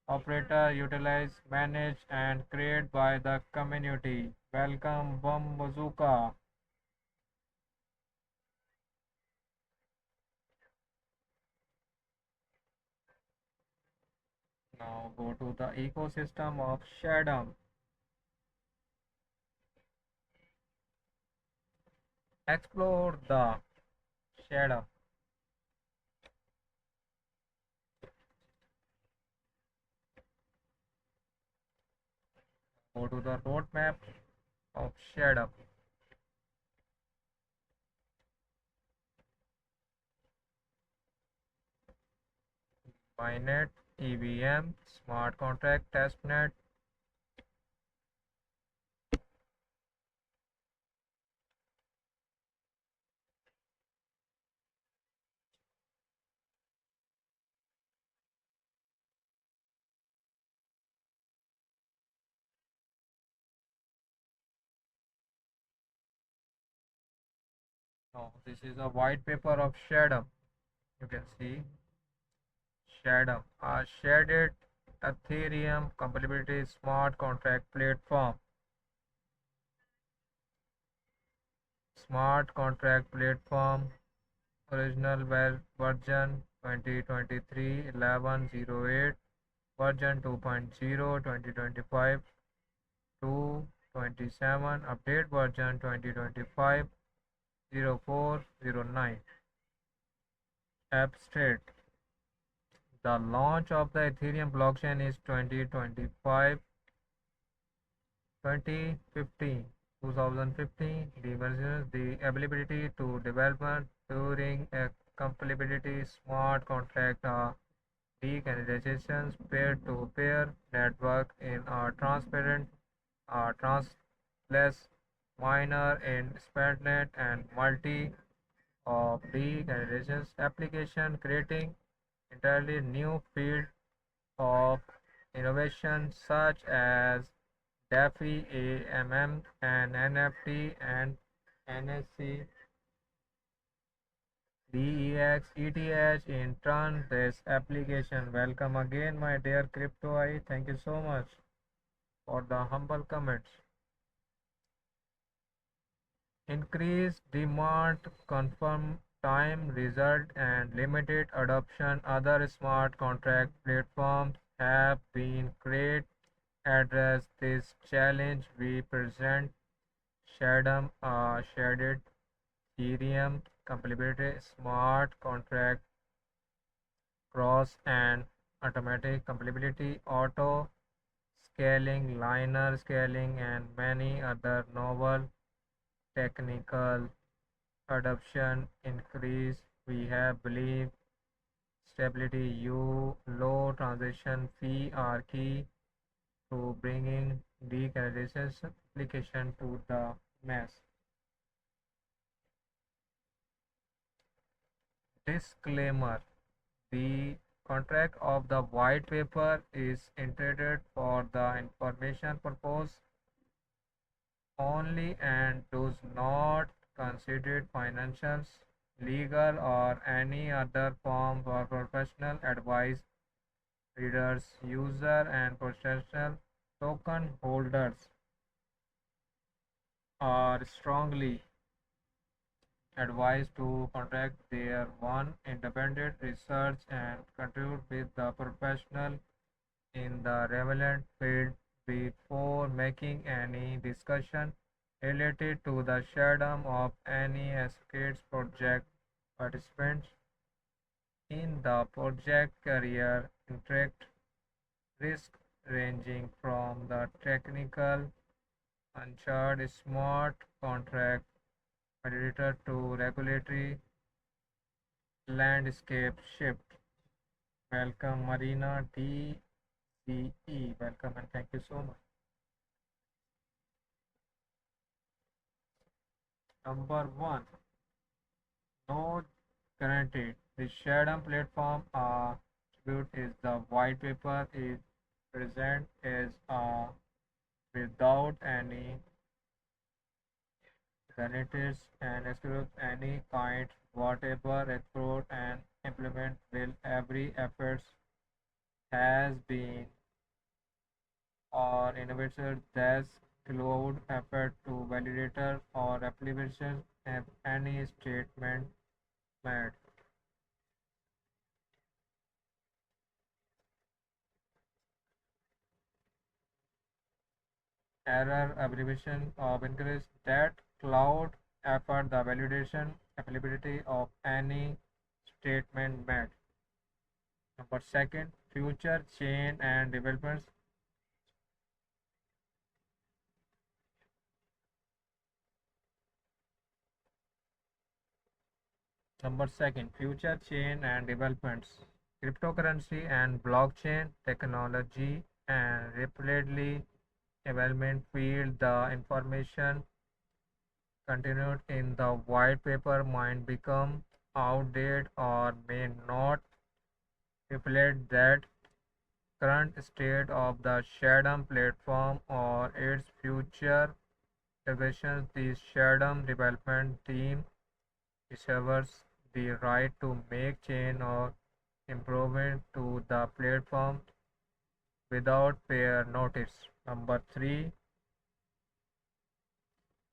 operator utilized, managed and created by the community. Welcome, Bum Bazooka. Now go to the ecosystem of Shadam. Explore the Shadam. Go to the roadmap of Shadam. Mainnet, EVM, smart contract testnet. Now this is a white paper of Shadam. You can see Shadam, a shaded Ethereum compatibility smart contract platform. Smart contract platform, original version 2023 1108, version 2.0 2025 to 27, update version 2025 0409. Abstract. The launch of the Ethereum blockchain is 2025 2015. 2015 demonstrates the ability to develop during a compatibility smart contract decentralization peer-to-peer network in a transparent, trustless, minor independent and multi of decentralization application, creating entirely new field of innovation such as DeFi, AMM, and NFT and NSC, DEX, ETH. In turn, this application. Welcome again, my dear Crypto I. Thank you so much for the humble comments. Increased demand, confirm time, result, and limited adoption. Other smart contract platforms have been created address this challenge. We present Shadum, shaded Ethereum compatibility, smart contract cross and automatic compatibility, auto scaling, linear scaling, and many other novel technical adoption increase. We have believe stability, low transaction fee are key to bringing decentralization application to the mass. Disclaimer: the contract of the white paper is intended for the information purpose only and does not consider financial, legal, or any other form of professional advice. Readers, user, and professional token holders are strongly advised to conduct their own independent research and contribute with the professional in the relevant field before making any discussion related to the shutdown of any associates project. Participants in the project career interact risk ranging from the technical uncharted smart contract editor to regulatory landscape shift. Welcome, Marina DCE. Welcome and thank you so much. Number one, no guaranteed. The Shadam platform attribute is the white paper is present as without any guarantees and excludes any kind whatever explore and implement will every effort has been or innovated thus cloud effort to validator or application have any statement made. Error abbreviation of increase that cloud effort the validation applicability of any statement made. Number second, future chain and developments. Number second, future chain and developments. Cryptocurrency and blockchain technology and rapidly evolving field. The information contained in the white paper might become outdated or may not reflect that current state of the Shardum platform or its future integrations. The Shardum development team reserves the right to make change or improvement to the platform without prior notice. Number three,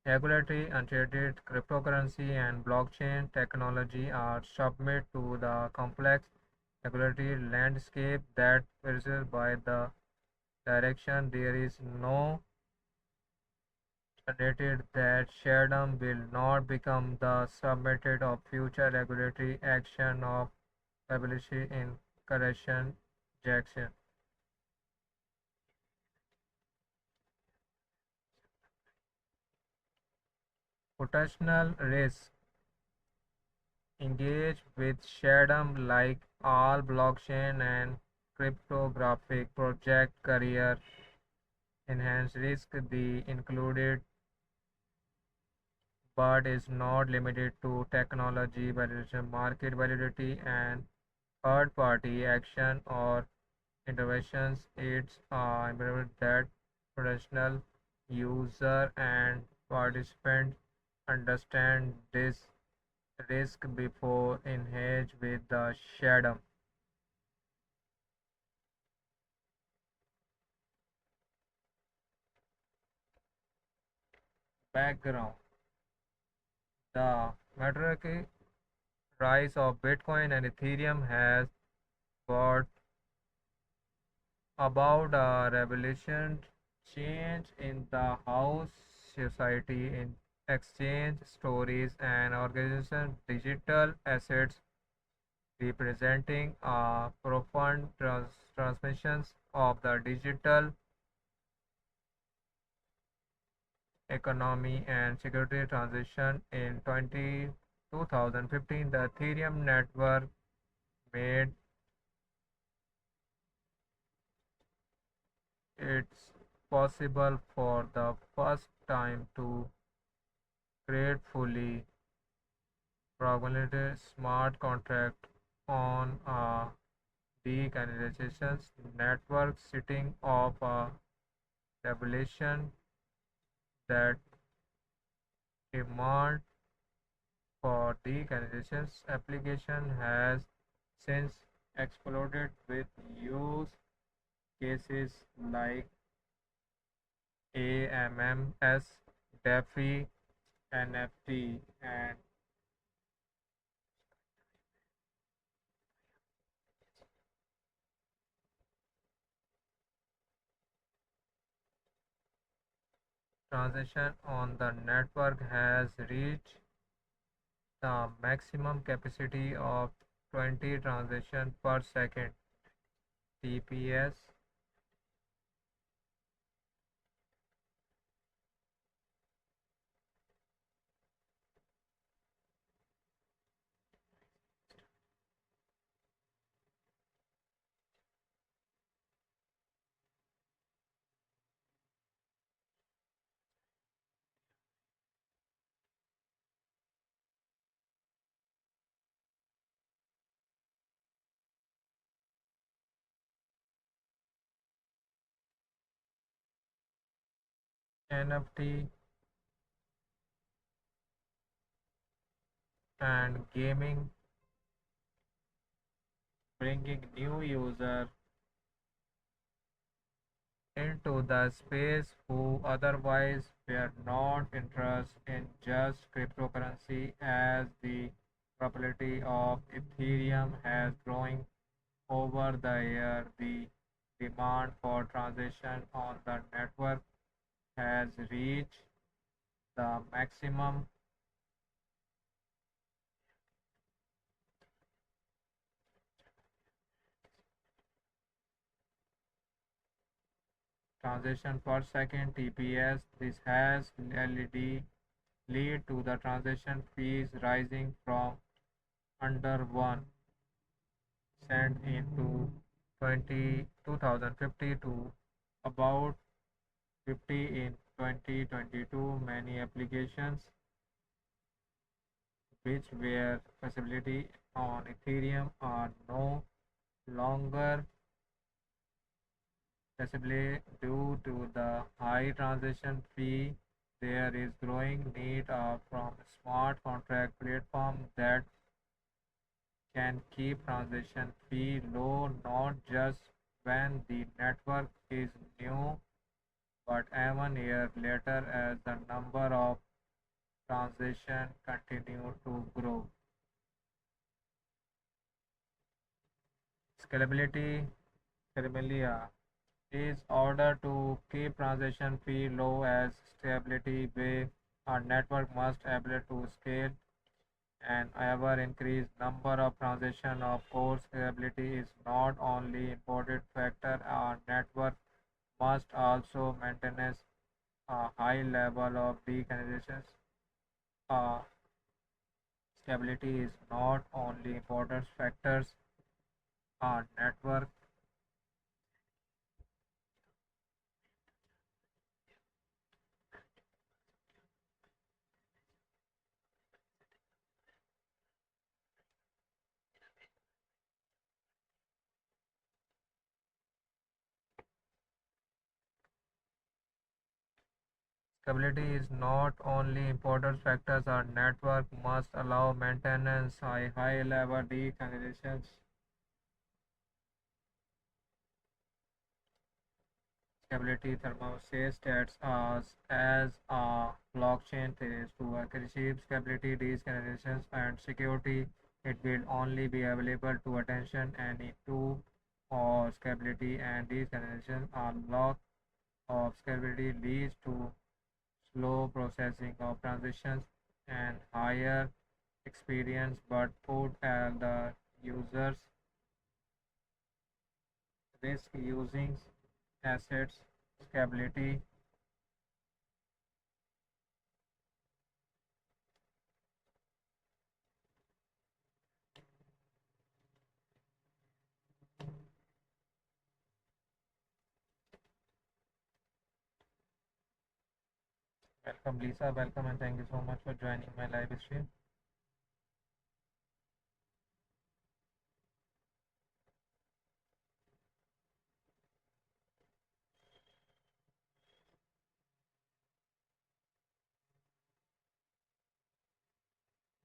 regulatory untreated cryptocurrency and blockchain technology are subject to the complex regulatory landscape that varies by the direction. There is no stated that Shardum will not become the subject of future regulatory action of publicly in correction Jackson. Potential risk engage with Shardum like all blockchain and cryptographic project career enhance risk. The included but is not limited to technology validation, market validity, and third party action or interventions. It's important that professional user and participants understand this risk before engage with the shadow. Background: the meteoric rise of Bitcoin and Ethereum has brought about a revolution change in the how society in exchange stories and organization digital assets representing a profound transmissions of the digital economy and security transition in 2015. The Ethereum network made it possible for the first time to create fully programmable smart contract on a decentralized network sitting of a revelation that demand for decentralized application has since exploded with use cases like AMMS, DeFi, NFT, and transaction on the network has reached the maximum capacity of 20 transactions per second (TPS). NFT and gaming, bringing new users into the space who otherwise were not interested in just cryptocurrency. As the popularity of Ethereum has grown over the year, the demand for transaction on the network has reached the maximum. Transaction per second (TPS). This has lead to the transaction fees rising from under 1 cent into 2050 to about 50 in 2022. Many applications which were feasibility on Ethereum are no longer feasible due to the high transaction fee. There is growing need from smart contract platforms that can keep transaction fee low, not just when the network is new, but even year later as the number of transactions continue to grow. Scalability, scalability is order to keep transaction fee low as stability way. A network must able to scale an ever increased number of transactions. Of course, scalability is not only important factor. A network must also maintain a high level of decentralization. Uh, Stability is not only important factors. A network Stability is not only important factors. Our network must allow maintenance, high level decentralization. Stability thermostates stats as a blockchain threats to achieve stability, decentralization, and security. It will only be available to attention any two or stability and decentralization. A lack of stability leads to slow processing of transitions and higher experience, but put the users risk using assets scalability. Welcome Lisa, welcome and thank you so much for joining my live stream.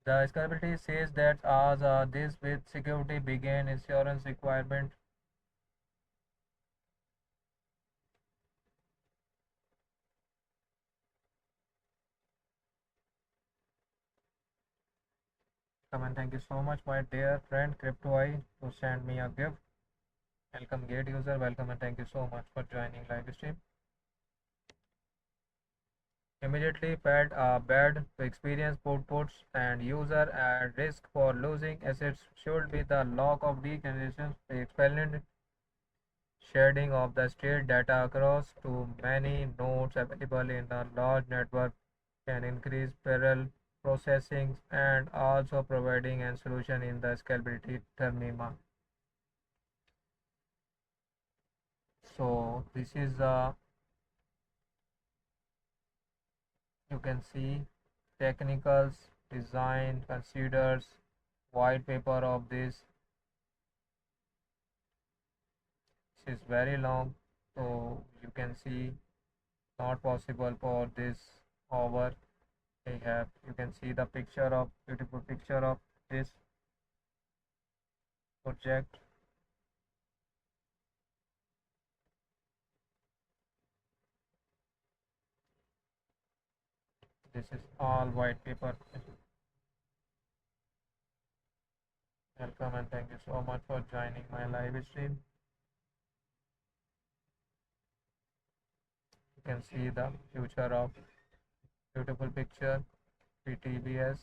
The scalability says that as this with security begin insurance requirement. Come and thank you so much my dear friend CryptoI to send me a gift. Welcome gate user, welcome and thank you so much for joining live stream. Immediately felt bad to experience puts and user at risk for losing assets should be the lock of degeneration. The expanded sharding of the state data across to many nodes available in a large network can increase parallel processing and also providing a solution in the scalability terminal. So this is you can see technicals design considers white paper of this. This is very long, so you can see not possible for this over. I have you can see the picture of beautiful picture of this project. This is all white paper. Welcome and thank you so much for joining my live stream. You can see the future of beautiful picture, PTBS.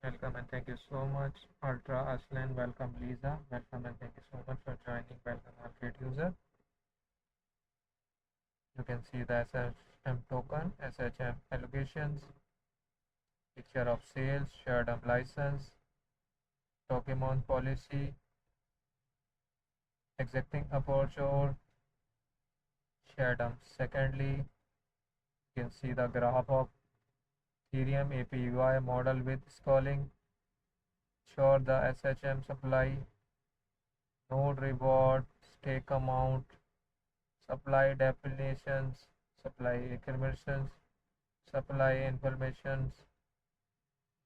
Welcome and thank you so much. Ultra Aslan, welcome Lisa. Welcome and thank you so much for joining. Welcome Algate user. You can see the SHM token, SHM allocations, picture of sales, Shardeum license, Pokemon policy, exacting aperture, Shardeum. Secondly, you can see the graph of Ethereum APY model with scaling, show the SHM supply, node reward, stake amount, supply definitions, supply accumulations, supply informations,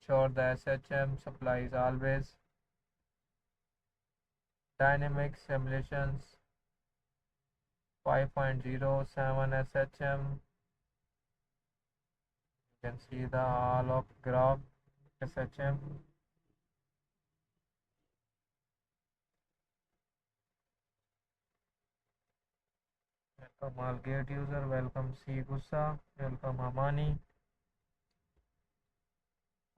show the SHM supply is always dynamic simulations 5.07 SHM. You can see the all of graph SHM. Welcome all gate user, welcome C Gussa, welcome Amani.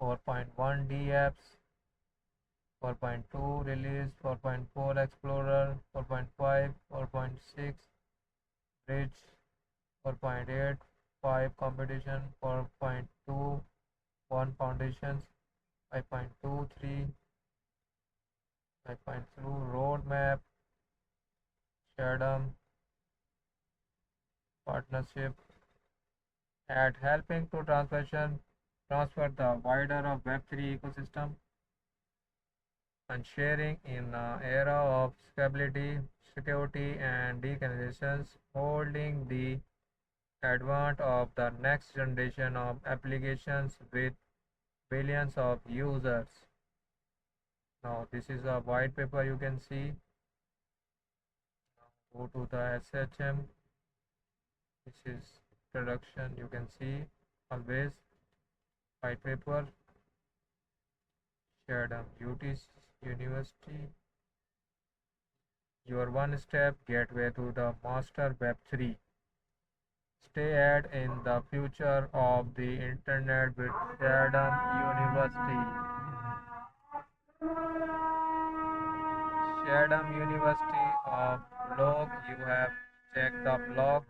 4.1 D apps, 4.2 release, 4.4 explorer, 4.5, 4.6 bridge, 4.8, 5 competition, 4.2, 1 foundations, 5.23, 5.2 roadmap, Shardeum, partnership, at helping to transfer the wider of Web3 ecosystem and sharing in an era of scalability, security, and decentralization, holding the advent of the next generation of applications with billions of users. Now, this is a white paper you can see. Go to the SHM. This is production. You can see always white paper. Shardeum University. Your one-step gateway to the master Web3. Stay ahead in the future of the internet with Shardeum University. Shardeum University of blog. You have checked the blog.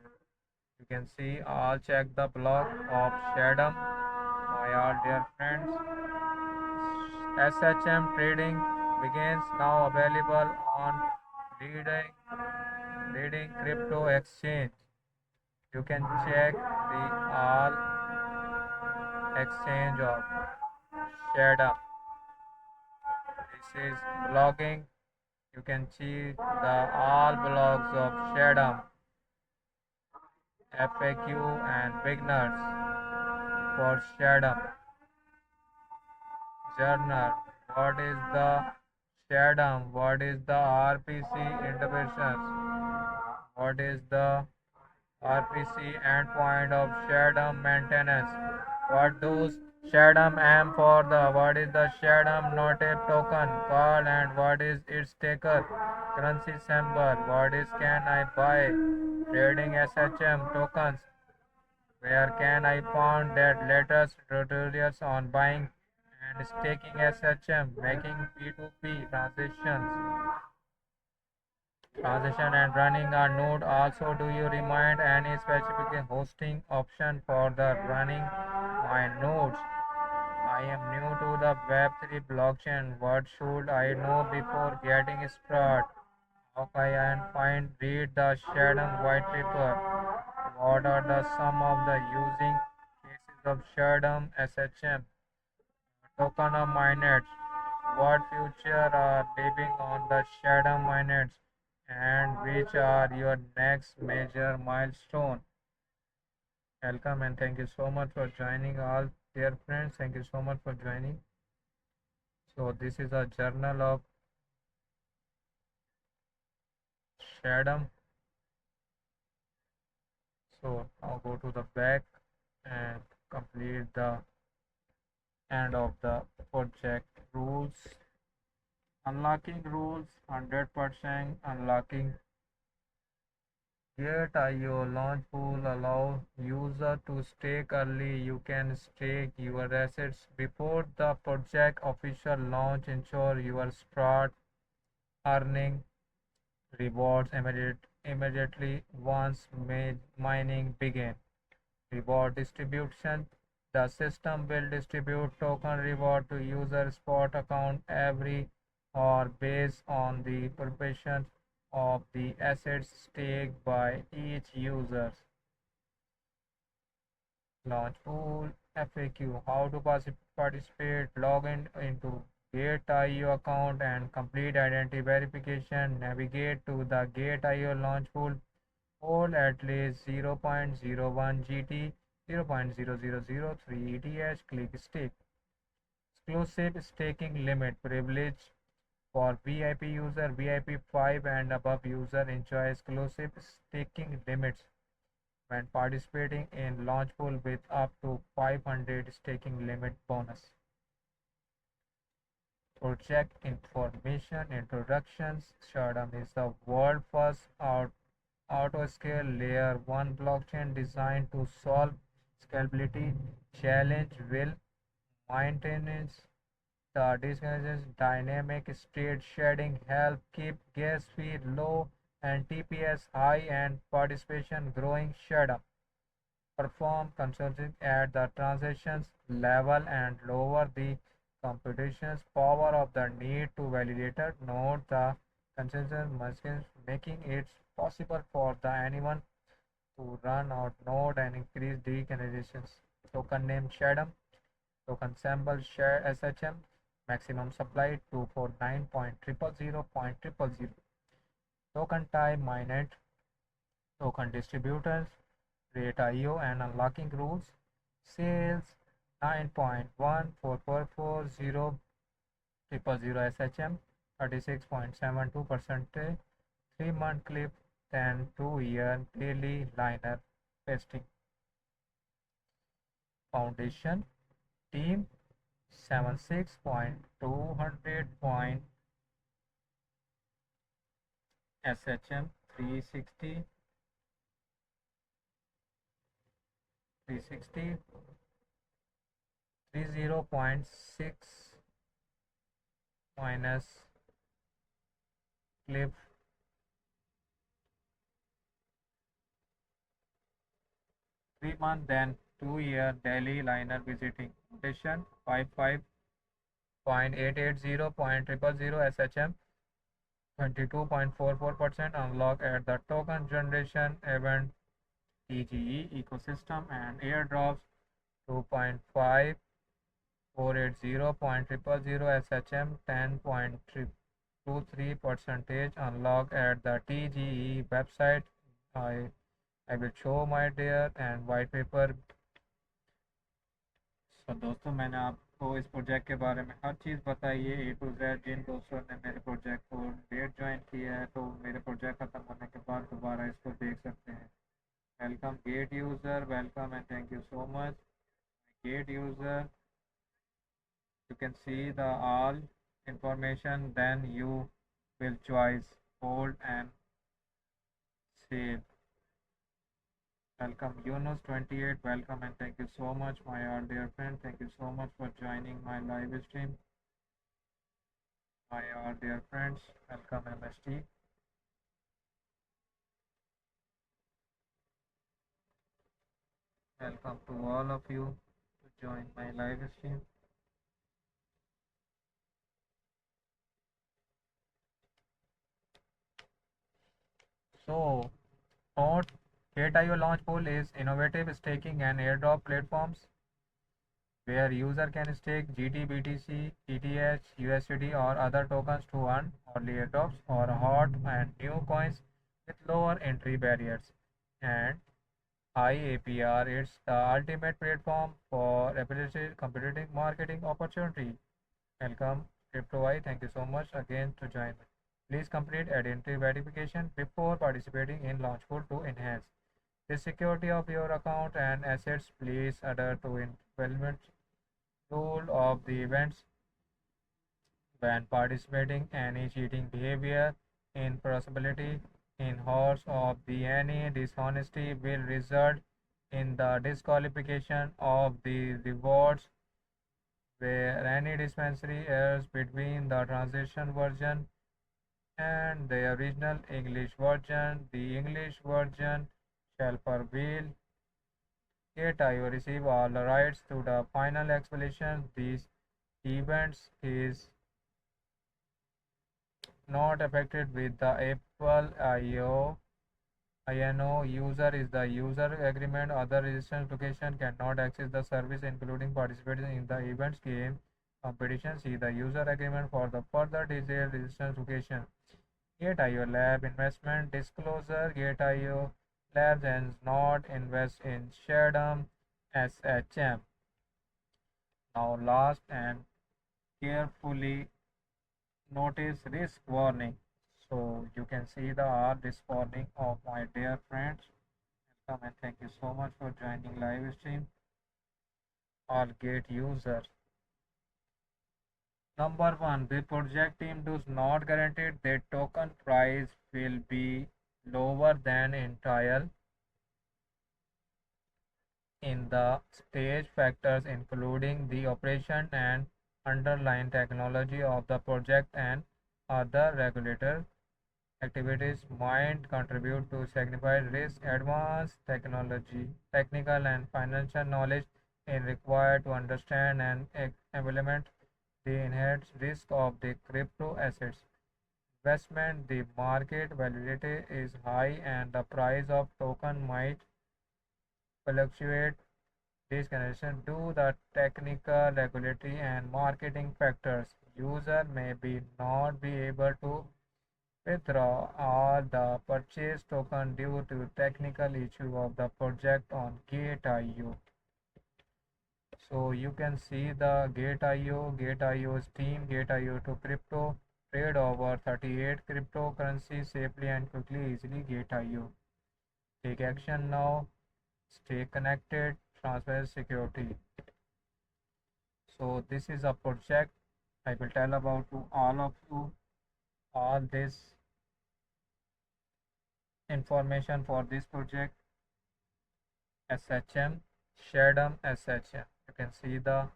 You can see all check the blog of Shardeum, my all dear friends. SHM trading begins now available on leading crypto exchange. You can check the all exchange of Shardeum. This is blogging. You can see the all blogs of Shardeum, FAQ and beginners for Shardeum. Journal. What is the Shardeum? What is the RPC interface? What is the RPC endpoint of Shardeum maintenance? What does Shardeum am for the? What is the Shardeum native token called and what is its ticker? Currency symbol. What is can I buy? Trading SHM tokens. Where can I find that latest tutorials on buying and staking SHM, making P2P transition and running a node? Also, do you remind any specific hosting option for the running my nodes? I am new to the Web3 blockchain. What should I know before getting started? How can I find read the Shardeum white paper? What are the some of the using cases of Shardeum SHM? Token of mainnets. What future are living on the Shardeum mainnets? And which are your next major milestone? Welcome and thank you so much for joining all dear friends. Thank you so much for joining. So this is a journal of Shardeum. So now go to the back and complete the end of the project. Rules. Unlocking rules. 100% unlocking. GateIO launch pool allow user to stake early. You can stake your assets before the project official launch. Ensure you start earning rewards immediately once mining begins. Reward distribution. The system will distribute token reward to user spot account every or based on the proportion of the assets staked by each user. Launch pool FAQ. How to participate? Log into GateIO account and complete identity verification. Navigate to the GateIO launch pool. Hold at least 0.01 GT, 0.0003 ETH. Click stake. Exclusive staking limit privilege for VIP user, VIP 5 and above user enjoy exclusive staking limits when participating in launch pool with up to 500 staking limit bonus. Project information introductions. Shardeum is the world first auto-scale layer 1 blockchain designed to solve scalability challenge will maintenance the decentralized dynamic state sharding help keep gas fee low and TPS high and participation growing. Shardeum perform consensus at the transactions level and lower the computations power of the need to validator node the consensus machines, making it possible for the anyone to run out node and increase decentralizations. Token name Shardum, token symbol share SHM, maximum supply 249.000.000. Token type mainnet, token distributors, rate IO and unlocking rules. Sales 9.14440 SHM, 36.72%, 3-month clip, then 2-year daily liner testing. Foundation team 76.200 SHM 360 30.6 minus clip 3-month then 2-year daily liner visiting. Foundation 55.880.000 SHM 22.44% unlock at the token generation event TGE ecosystem and airdrops 2.5480.000 SHM 10.23% unlock at the TGE website. I will show my dear and white paper. तो दोस्तों मैंने आपको इस project के बारे में हर चीज़ बताई है A to Z। जिन दोस्तों ने मेरे प्रोजेक्ट को लेट ज्वाइन किया है तो मेरे प्रोजेक्ट ख़त्म होने के बाद दोबारा इसको देख सकते हैं। Welcome gate user, welcome and thank you so much gate user. You can see the all information, then you will choose hold and save. Welcome Yunus 28, welcome and thank you so much my dear friend. Thank you so much for joining my live stream. My dear friends, welcome MST. Welcome to all of you to join my live stream. So, note GateIO launch pool is innovative staking and airdrop platforms where user can stake GT, BTC, ETH, USDT or other tokens to earn early airdrops or hot and new coins with lower entry barriers and high APR. It's the ultimate platform for representative competitive marketing opportunity. Welcome CryptoI. Thank you so much again to join me. Please complete identity verification before participating in launch pool to enhance The security of your account and assets, please adhere to implement rule of the events when participating any cheating behavior in possibility in horse of the any dishonesty will result in the disqualification of the rewards where any dispensary errors between the translation version and the original English version. The English version shall prevail. Yet I receive all the rights to the final explanation. These events is not affected with the Apple INO user is the user agreement. Other resistance location cannot access the service including participating in the events game competition. See the user agreement for the further detailed resistance location. GateIO Lab investment disclosure. GateIO Labs and not invest in Shardeum SHM. Now last and carefully notice risk warning. So you can see the risk warning of my dear friends. Welcome and thank you so much for joining live stream. All gate users. Number one, the project team does not guarantee that token price will be lower than in trial. In the stage factors including the operation and underlying technology of the project and other regulator activities might contribute to significant risk. Advanced technology, technical and financial knowledge is required to understand and implement the inherent risk of the crypto assets. Investment, the market volatility is high and the price of token might fluctuate. This connection to the technical, regulatory, and marketing factors. User may be not be able to withdraw all the purchase token due to technical issue of the project on GateIO. So you can see the GateIO's team, GateIO to crypto, trade over 38 cryptocurrencies safely and quickly, easily. GateIO. Take action now. Stay connected. Transfer security. So this is a project. I will tell about to all of you all this information for this project. SHM, Shardeum SHM. You can see the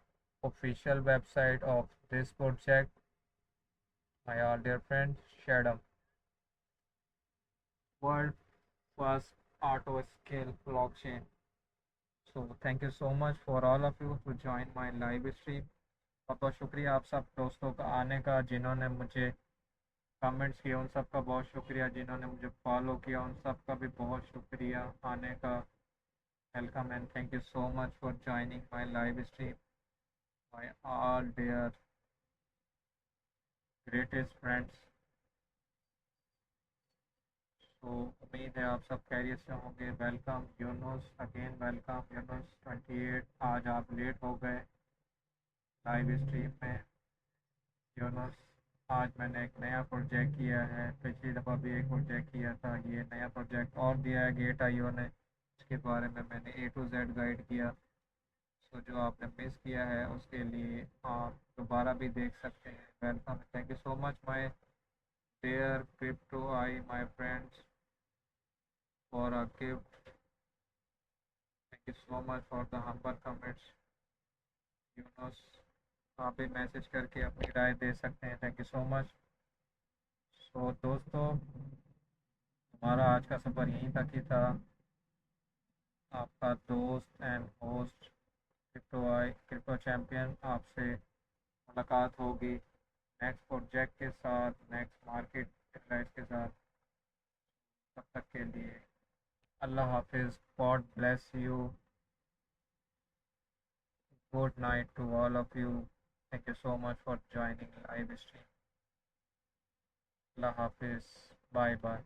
official website of this project. My all dear friend, Shardeum. World first auto scale blockchain. So thank you so much for all of you to join my live stream. बहुत बहुत शुक्रिया आप सब दोस्तों का आने का, जिन्होंने मुझे कमेंट्स किए उन सब का बहुत शुक्रिया, जिन्होंने मुझे फॉलो किया उन सब का भी बहुत शुक्रिया आने का. Welcome and thank you so much for joining my live stream. My all dear greatest friends. So उम्मीद है आप सब खैरियत से होंगे. Welcome Yunus, again welcome Yunus 28. आज आप लेट हो गए लाइव स्ट्रीम में. यूनुस, आज मैंने एक नया प्रोजेक्ट किया है. पिछली दफ़ा भी एक प्रोजेक्ट किया था. ये नया प्रोजेक्ट और दिया है GateIO ने. इसके बारे में मैंने A to Z गाइड किया. सो जो आपने मिस किया है उसके लिए आप दोबारा भी देख सकते हैं. Welcome, thank you so much my dear crypto my friends for a gift. Thank you so much for the humble comments. Yunus, आप भी मैसेज करके अपनी राय दे सकते हैं. Thank you so much. So दोस्तों, हमारा आज का सफ़र यहीं तक ही था. आपका दोस्त एंड होस्ट क्रिप्टो चैम्पियन. आपसे मुलाकात होगी नेक्स्ट प्रोजेक्ट के साथ, नेक्स्ट मार्केट एनालाइज के साथ. तब तक के लिए अल्लाह हाफिज़. God bless you. Good night to all of you. Thank you so much for joining live stream. Allah Hafiz. Bye bye.